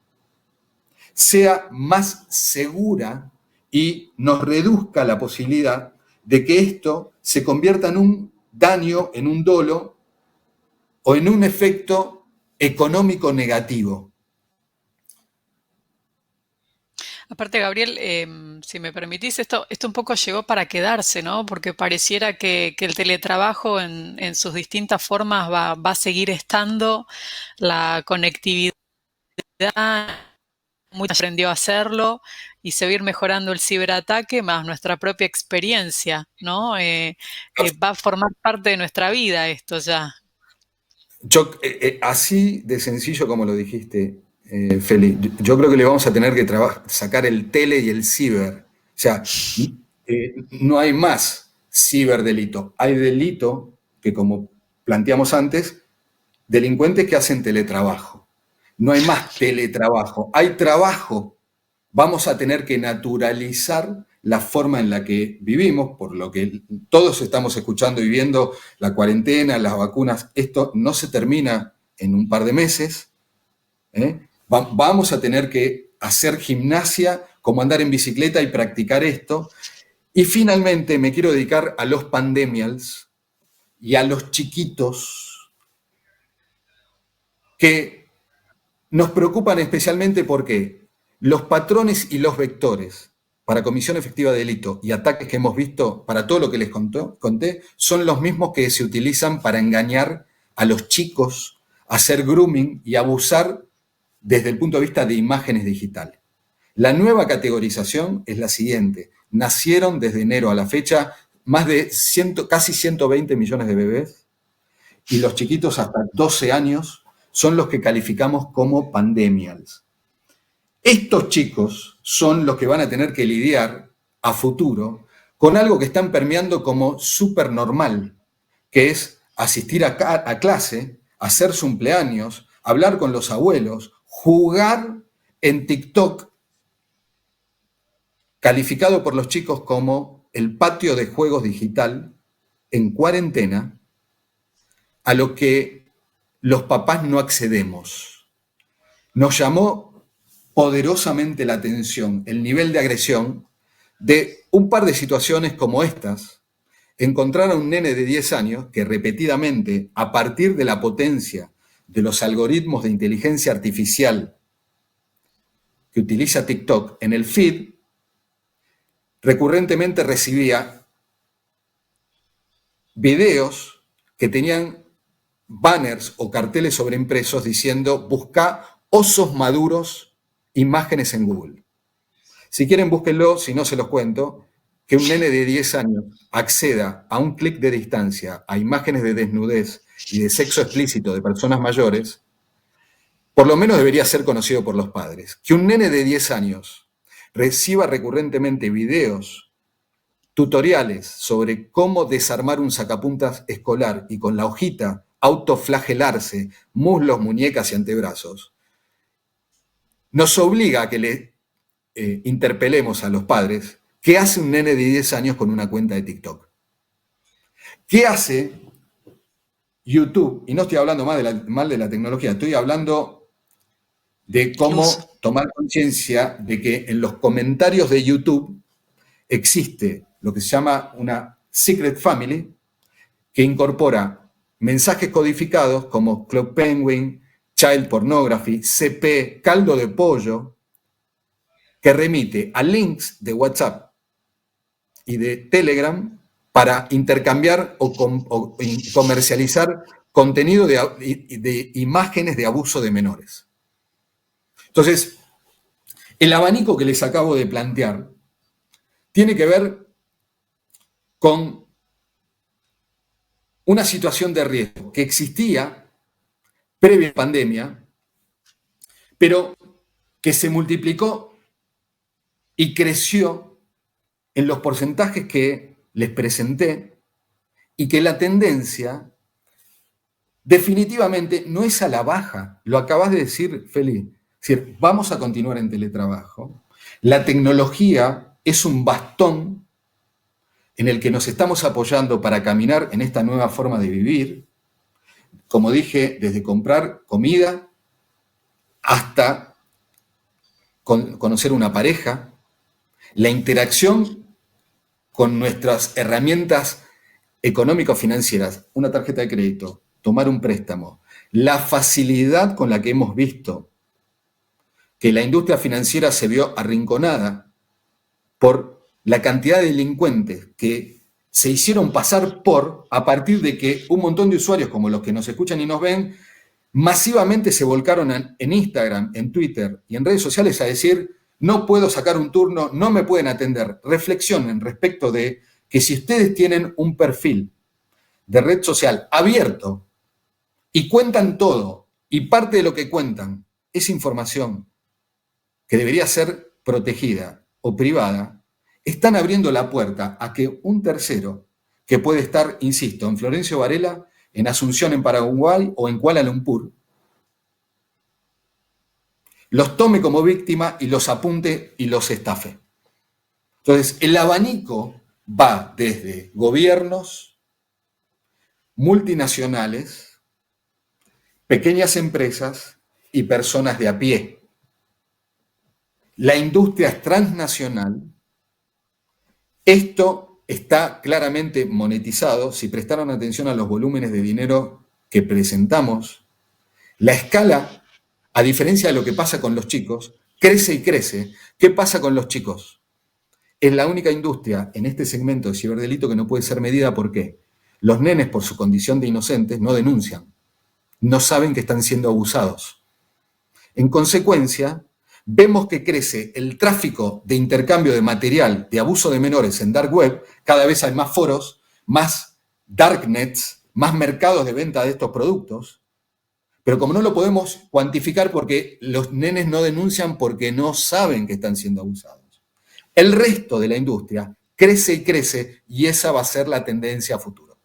sea más segura y nos reduzca la posibilidad de que esto se convierta en un daño, en un dolo o en un efecto económico negativo. Aparte, Gabriel, si me permitís, esto un poco llegó para quedarse, ¿no? Porque pareciera que el teletrabajo en sus distintas formas va a seguir estando, la conectividad, mucha gente aprendió a hacerlo y se va a ir mejorando el ciberataque más nuestra propia experiencia, ¿no? Va a formar parte de nuestra vida esto ya. Así de sencillo como lo dijiste, Feli, yo creo que le vamos a tener que sacar el tele y el ciber. O sea, no hay más ciberdelito. Hay delito que, como planteamos antes, delincuentes que hacen teletrabajo. No hay más teletrabajo, hay trabajo. Vamos a tener que naturalizar la forma en la que vivimos, por lo que todos estamos escuchando y viendo, la cuarentena, las vacunas, esto no se termina en un par de meses. Vamos a tener que hacer gimnasia, como andar en bicicleta y practicar esto. Y finalmente me quiero dedicar a los pandemials y a los chiquitos que nos preocupan especialmente porque los patrones y los vectores para comisión efectiva de delito y ataques que hemos visto para todo lo que les conté son los mismos que se utilizan para engañar a los chicos, hacer grooming y abusar desde el punto de vista de imágenes digitales. La nueva categorización es la siguiente. Nacieron desde enero a la fecha más de casi 120 millones de bebés y los chiquitos hasta 12 años son los que calificamos como pandemials. Estos chicos son los que van a tener que lidiar a futuro con algo que están permeando como súper normal, que es asistir a clase, hacer su cumpleaños, hablar con los abuelos, jugar en TikTok, calificado por los chicos como el patio de juegos digital en cuarentena, a lo que los papás no accedemos. Nos llamó poderosamente la atención el nivel de agresión de un par de situaciones como estas. Encontrar a un nene de 10 años que repetidamente, a partir de la potencia de los algoritmos de inteligencia artificial que utiliza TikTok, en el feed, recurrentemente recibía videos que tenían banners o carteles sobreimpresos diciendo busca osos maduros, imágenes en Google. Si quieren, búsquenlo, si no se los cuento, que un nene de 10 años acceda a un clic de distancia a imágenes de desnudez y de sexo explícito de personas mayores, por lo menos debería ser conocido por los padres. Que un nene de 10 años reciba recurrentemente videos, tutoriales sobre cómo desarmar un sacapuntas escolar y con la hojita autoflagelarse muslos, muñecas y antebrazos, nos obliga a que le interpelemos a los padres qué hace un nene de 10 años con una cuenta de TikTok. ¿Qué hace YouTube? Y no estoy hablando mal de la tecnología, estoy hablando de cómo tomar conciencia de que en los comentarios de YouTube existe lo que se llama una Secret Family, que incorpora mensajes codificados como Club Penguin, child pornography, CP, caldo de pollo, que remite a links de WhatsApp y de Telegram para intercambiar o comercializar contenido de imágenes de abuso de menores. Entonces, el abanico que les acabo de plantear tiene que ver con una situación de riesgo que existía previa a la pandemia, pero que se multiplicó y creció en los porcentajes que les presenté y que la tendencia definitivamente no es a la baja. Lo acabas de decir, Feli. Es decir, vamos a continuar en teletrabajo. La tecnología es un bastón en el que nos estamos apoyando para caminar en esta nueva forma de vivir. Como dije, desde comprar comida hasta conocer una pareja, la interacción con nuestras herramientas económico-financieras, una tarjeta de crédito, tomar un préstamo, la facilidad con la que hemos visto que la industria financiera se vio arrinconada por la cantidad de delincuentes que se hicieron pasar por a partir de que un montón de usuarios como los que nos escuchan y nos ven masivamente se volcaron en Instagram, en Twitter y en redes sociales a decir no puedo sacar un turno, no me pueden atender. Reflexionen respecto de que si ustedes tienen un perfil de red social abierto y cuentan todo y parte de lo que cuentan es información que debería ser protegida o privada, están abriendo la puerta a que un tercero que puede estar, insisto, en Florencio Varela, en Asunción, en Paraguay o en Kuala Lumpur, los tome como víctima y los apunte y los estafe. Entonces, el abanico va desde gobiernos, multinacionales, pequeñas empresas y personas de a pie. La industria es transnacional. Esto está claramente monetizado. Si prestaron atención a los volúmenes de dinero que presentamos, la escala, a diferencia de lo que pasa con los chicos, crece y crece. ¿Qué pasa con los chicos? Es la única industria en este segmento de ciberdelito que no puede ser medida. ¿Por qué? Los nenes, por su condición de inocentes, no denuncian. No saben que están siendo abusados. En consecuencia, vemos que crece el tráfico de intercambio de material de abuso de menores en dark web. Cada vez hay más foros, más darknets, más mercados de venta de estos productos. Pero como no lo podemos cuantificar porque los nenes no denuncian porque no saben que están siendo abusados. El resto de la industria crece y crece y esa va a ser la tendencia a futuro.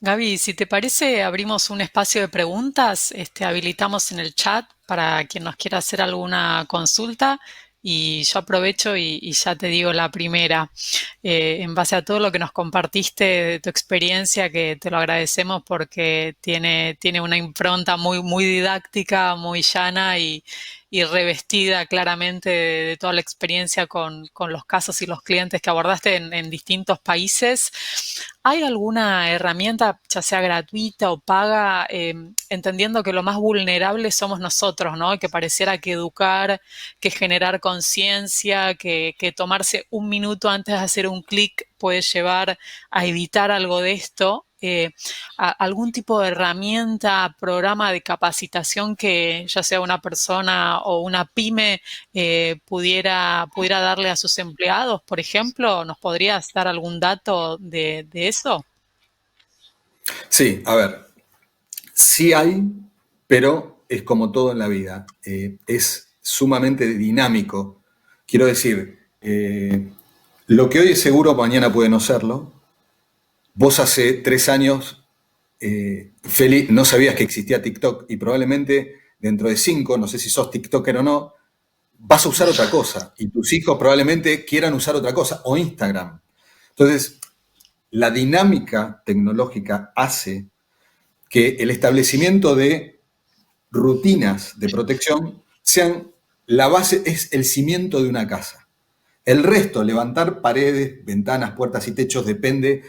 Gaby, si te parece, abrimos un espacio de preguntas, habilitamos en el chat para quien nos quiera hacer alguna consulta y yo aprovecho y ya te digo la primera. En base a todo lo que nos compartiste de tu experiencia, que te lo agradecemos porque tiene una impronta muy didáctica, muy llana y revestida claramente de toda la experiencia con los casos y los clientes que abordaste en distintos países. ¿Hay alguna herramienta, ya sea gratuita o paga, entendiendo que lo más vulnerable somos nosotros, ¿no? Que pareciera que educar, que generar conciencia, que tomarse un minuto antes de hacer un clic puede llevar a evitar algo de esto? ¿Algún tipo de herramienta, programa de capacitación que ya sea una persona o una pyme pudiera darle a sus empleados, por ejemplo? ¿Nos podrías dar algún dato de eso? Sí, a ver, sí hay, pero es como todo en la vida, es sumamente dinámico. Quiero decir, lo que hoy es seguro, mañana puede no serlo. Vos hace 3 años, Feli, no sabías que existía TikTok y probablemente dentro de 5, no sé si sos TikToker o no, vas a usar otra cosa y tus hijos probablemente quieran usar otra cosa o Instagram. Entonces, la dinámica tecnológica hace que el establecimiento de rutinas de protección sean la base, es el cimiento de una casa. El resto, levantar paredes, ventanas, puertas y techos, depende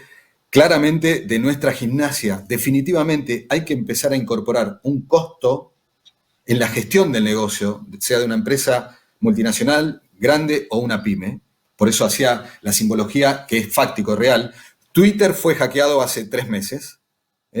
claramente de nuestra gimnasia. Definitivamente hay que empezar a incorporar un costo en la gestión del negocio, sea de una empresa multinacional, grande o una pyme. Por eso hacía la simbología que es fáctico, real. Twitter fue hackeado hace 3 meses,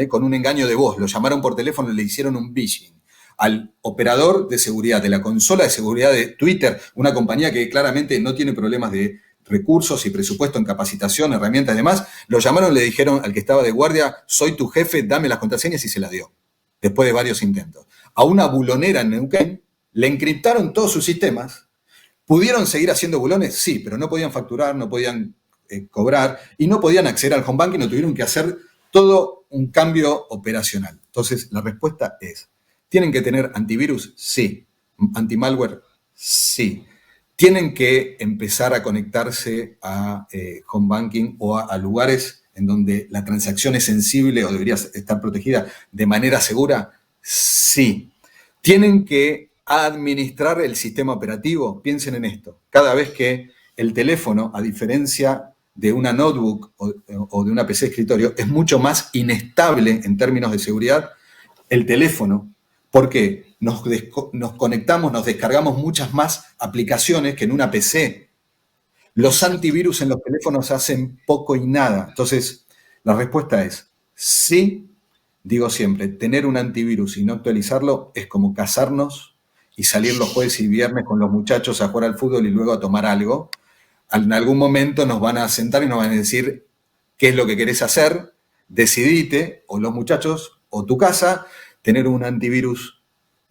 con un engaño de voz. Lo llamaron por teléfono y le hicieron un phishing. Al operador de seguridad, de la consola de seguridad de Twitter, una compañía que claramente no tiene problemas de recursos y presupuesto en capacitación, herramientas y demás, lo llamaron y le dijeron al que estaba de guardia, soy tu jefe, dame las contraseñas, y se las dio, después de varios intentos. A una bulonera en Neuquén le encriptaron todos sus sistemas. ¿Pudieron seguir haciendo bulones? Sí, pero no podían facturar, no podían cobrar y no podían acceder al home banking, no tuvieron que hacer todo un cambio operacional. Entonces, la respuesta es, ¿tienen que tener antivirus? Sí. ¿Antimalware? Sí. ¿Tienen que empezar a conectarse a home banking o a lugares en donde la transacción es sensible o debería estar protegida de manera segura? Sí. ¿Tienen que administrar el sistema operativo? Piensen en esto. Cada vez que el teléfono, a diferencia de una notebook o de una PC de escritorio, es mucho más inestable en términos de seguridad, el teléfono, porque nos conectamos, nos descargamos muchas más aplicaciones que en una PC. Los antivirus en los teléfonos hacen poco y nada. Entonces, la respuesta es sí. Digo siempre, tener un antivirus y no actualizarlo es como casarnos y salir los jueves y viernes con los muchachos a jugar al fútbol y luego a tomar algo. En algún momento nos van a sentar y nos van a decir qué es lo que querés hacer, decidite, o los muchachos, o tu casa, tener un antivirus,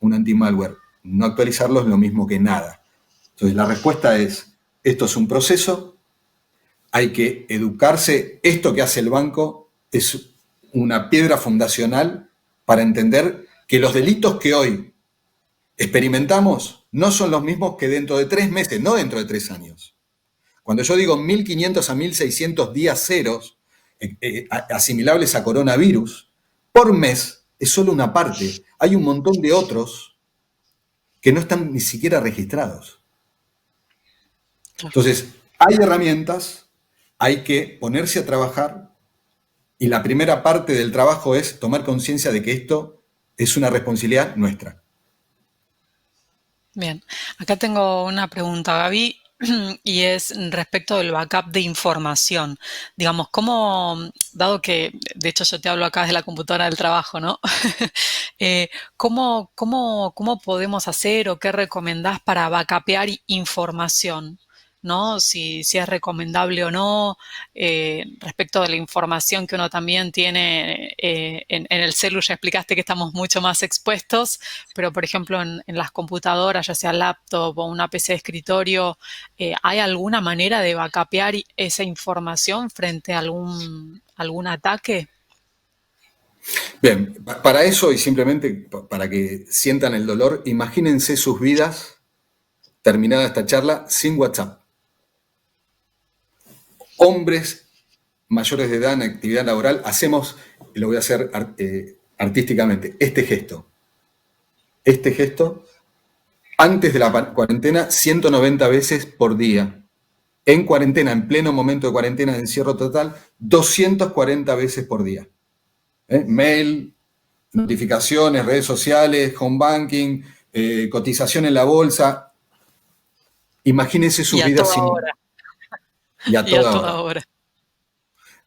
un antimalware. No actualizarlo es lo mismo que nada. Entonces la respuesta es, esto es un proceso, hay que educarse, esto que hace el banco es una piedra fundacional para entender que los delitos que hoy experimentamos no son los mismos que dentro de 3 meses, no dentro de 3 años. Cuando yo digo 1.500 a 1.600 días ceros asimilables a coronavirus, por mes es solo una parte. Hay un montón de otros que no están ni siquiera registrados. Entonces, hay herramientas, hay que ponerse a trabajar. Y la primera parte del trabajo es tomar conciencia de que esto es una responsabilidad nuestra. Bien, acá tengo una pregunta, Gaby, y es respecto del backup de información. Digamos, ¿cómo, dado que, de hecho yo te hablo acá desde la computadora del trabajo, ¿no? ¿Cómo podemos hacer o qué recomendás para backupear información? ¿No? Si es recomendable o no, respecto de la información que uno también tiene en el celu, ya explicaste que estamos mucho más expuestos, pero por ejemplo en las computadoras, ya sea laptop o una PC de escritorio, ¿hay alguna manera de backupear esa información frente a algún ataque? Bien, para eso y simplemente para que sientan el dolor, imagínense sus vidas, terminada esta charla, sin WhatsApp. Hombres mayores de edad en actividad laboral, hacemos, y lo voy a hacer artísticamente, este gesto. Este gesto, antes de la cuarentena, 190 veces por día. En cuarentena, en pleno momento de cuarentena, de encierro total, 240 veces por día. Mail, notificaciones, redes sociales, home banking, cotización en la bolsa. Imagínense sus vidas sin... Y a toda hora.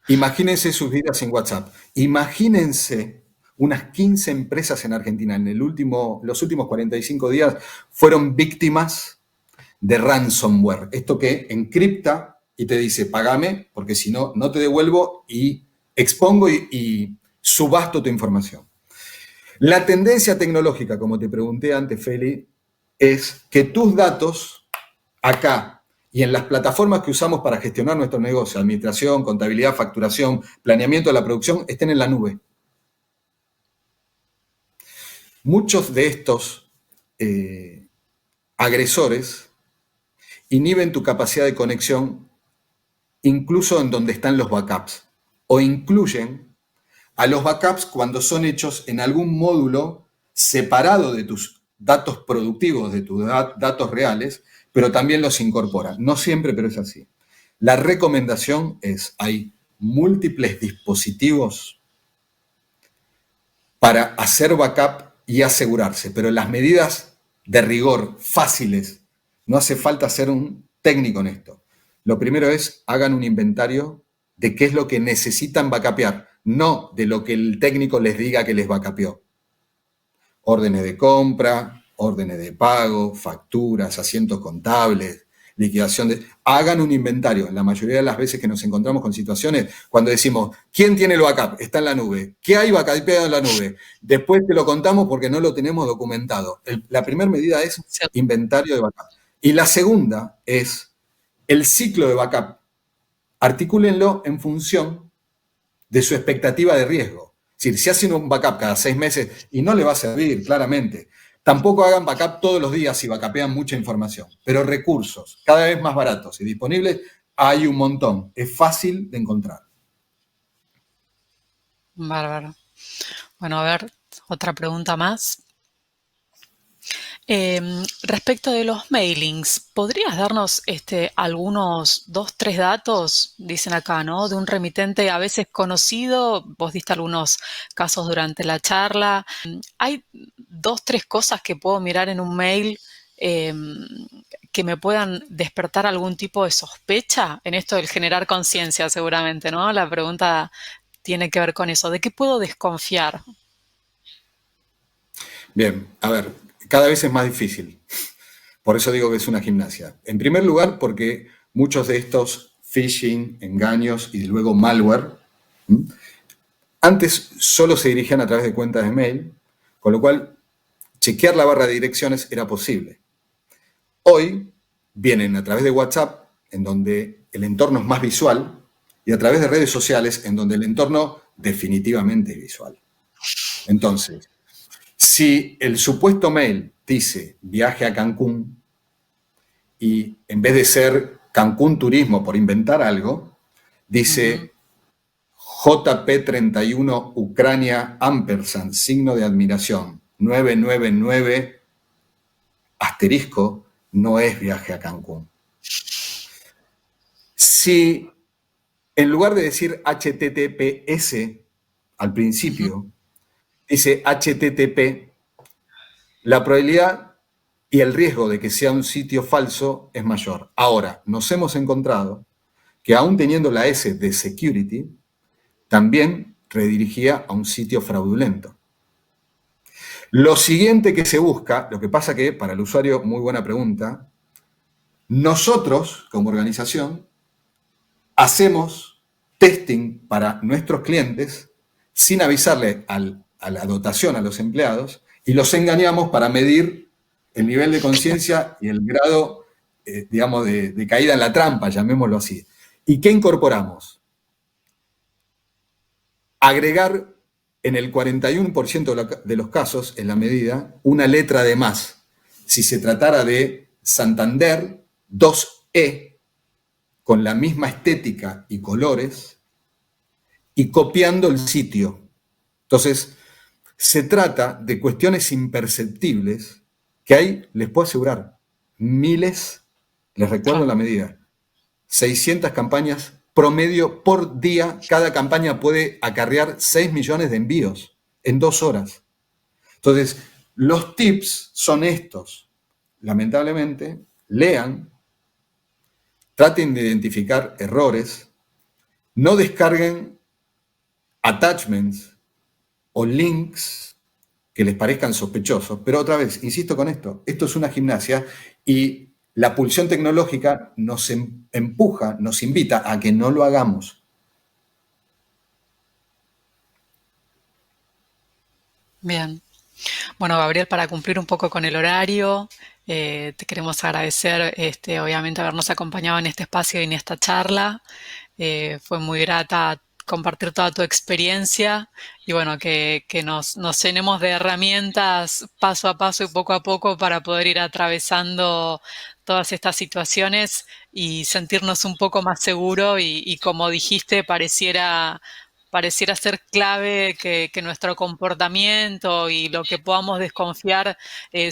Imagínense sus vidas sin WhatsApp. Imagínense unas 15 empresas en Argentina en los últimos 45 días fueron víctimas de ransomware. Esto que encripta y te dice, pagame, porque si no, no te devuelvo y expongo y subasto tu información. La tendencia tecnológica, como te pregunté antes, Feli, es que tus datos acá y en las plataformas que usamos para gestionar nuestro negocio, administración, contabilidad, facturación, planeamiento de la producción, estén en la nube. Muchos de estos agresores inhiben tu capacidad de conexión incluso en donde están los backups, o incluyen a los backups cuando son hechos en algún módulo separado de tus datos productivos, de tus datos reales, pero también los incorpora. No siempre, pero es así. La recomendación es, hay múltiples dispositivos para hacer backup y asegurarse, pero las medidas de rigor fáciles, no hace falta ser un técnico en esto. Lo primero es, hagan un inventario de qué es lo que necesitan backupear, no de lo que el técnico les diga que les backupeó. Órdenes de compra, órdenes de pago, facturas, asientos contables, liquidación de... Hagan un inventario. La mayoría de las veces que nos encontramos con situaciones, cuando decimos, ¿quién tiene el backup? Está en la nube. ¿Qué hay backupeado en la nube? Después te lo contamos porque no lo tenemos documentado. La primera medida es inventario de backup. Y la segunda es el ciclo de backup. Articúlenlo en función de su expectativa de riesgo. Es decir, si hacen un backup cada 6 meses y no le va a servir, claramente. Tampoco hagan backup todos los días si backupean mucha información. Pero recursos cada vez más baratos y disponibles hay un montón. Es fácil de encontrar. Bárbaro. Bueno, a ver, otra pregunta más. Respecto de los mailings, ¿podrías darnos algunos 2, 3 datos, dicen acá, ¿no? De un remitente a veces conocido, vos diste algunos casos durante la charla. ¿Hay 2, 3 cosas que puedo mirar en un mail que me puedan despertar algún tipo de sospecha? En esto del generar conciencia, seguramente, ¿no? La pregunta tiene que ver con eso. ¿De qué puedo desconfiar? Bien, a ver, cada vez es más difícil. Por eso digo que es una gimnasia. En primer lugar, porque muchos de estos phishing, engaños y luego malware, antes solo se dirigían a través de cuentas de mail, con lo cual chequear la barra de direcciones era posible. Hoy vienen a través de WhatsApp, en donde el entorno es más visual, y a través de redes sociales, en donde el entorno definitivamente es visual. Entonces, si el supuesto mail dice viaje a Cancún y en vez de ser Cancún Turismo por inventar algo, dice JP31 Ucrania ampersand, signo de admiración, 999 asterisco, no es viaje a Cancún. Si en lugar de decir HTTPS al principio, dice HTTP, la probabilidad y el riesgo de que sea un sitio falso es mayor. Ahora, nos hemos encontrado que aún teniendo la S de security, también redirigía a un sitio fraudulento. Lo siguiente que se busca, lo que pasa que, para el usuario, muy buena pregunta, nosotros, como organización, hacemos testing para nuestros clientes sin avisarle a la dotación, a los empleados, y los engañamos para medir el nivel de conciencia y el grado, digamos, de caída en la trampa, llamémoslo así. ¿Y qué incorporamos? Agregar en el 41% de los casos, en la medida, una letra de más. Si se tratara de Santander, 2E, con la misma estética y colores, y copiando el sitio. Entonces, se trata de cuestiones imperceptibles que hay, les puedo asegurar, miles, les recuerdo la medida, 600 campañas promedio por día. Cada campaña puede acarrear 6 millones de envíos en 2 horas. Entonces, los tips son estos. Lamentablemente, lean, traten de identificar errores, no descarguen attachments o links que les parezcan sospechosos, pero otra vez, insisto con esto es una gimnasia y la pulsión tecnológica nos empuja, nos invita a que no lo hagamos. Bien. Bueno, Gabriel, para cumplir un poco con el horario, te queremos agradecer, obviamente, habernos acompañado en este espacio y en esta charla. Fue muy grata compartir toda tu experiencia y bueno, que nos llenemos de herramientas paso a paso y poco a poco para poder ir atravesando todas estas situaciones y sentirnos un poco más seguros y como dijiste, pareciera pareciera ser clave que nuestro comportamiento y lo que podamos desconfiar,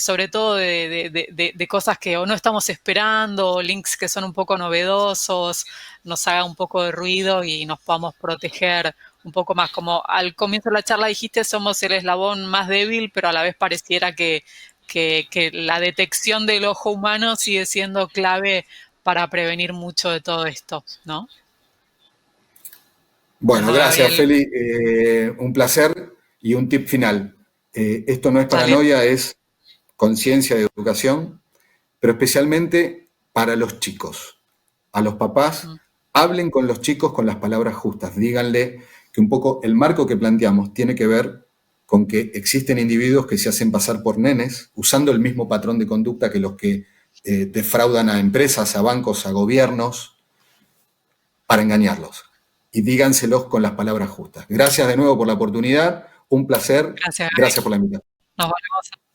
sobre todo de cosas que o no estamos esperando, o links que son un poco novedosos, nos haga un poco de ruido y nos podamos proteger un poco más. Como al comienzo de la charla dijiste, somos el eslabón más débil, pero a la vez pareciera que la detección del ojo humano sigue siendo clave para prevenir mucho de todo esto, ¿no? Bueno, Bueno, gracias, Gabriel, Feli. Un placer y un tip final. Esto no es dale. paranoia, es conciencia de educación, pero especialmente para los chicos. A los papás, Mm, hablen con los chicos con las palabras justas. Díganle que un poco el marco que planteamos tiene que ver con que existen individuos que se hacen pasar por nenes usando el mismo patrón de conducta que los que defraudan a empresas, a bancos, a gobiernos, para engañarlos. Y díganselos con las palabras justas. Gracias de nuevo por la oportunidad, un placer, Gracias, gracias Gabriel. por la invitación. Nos vemos.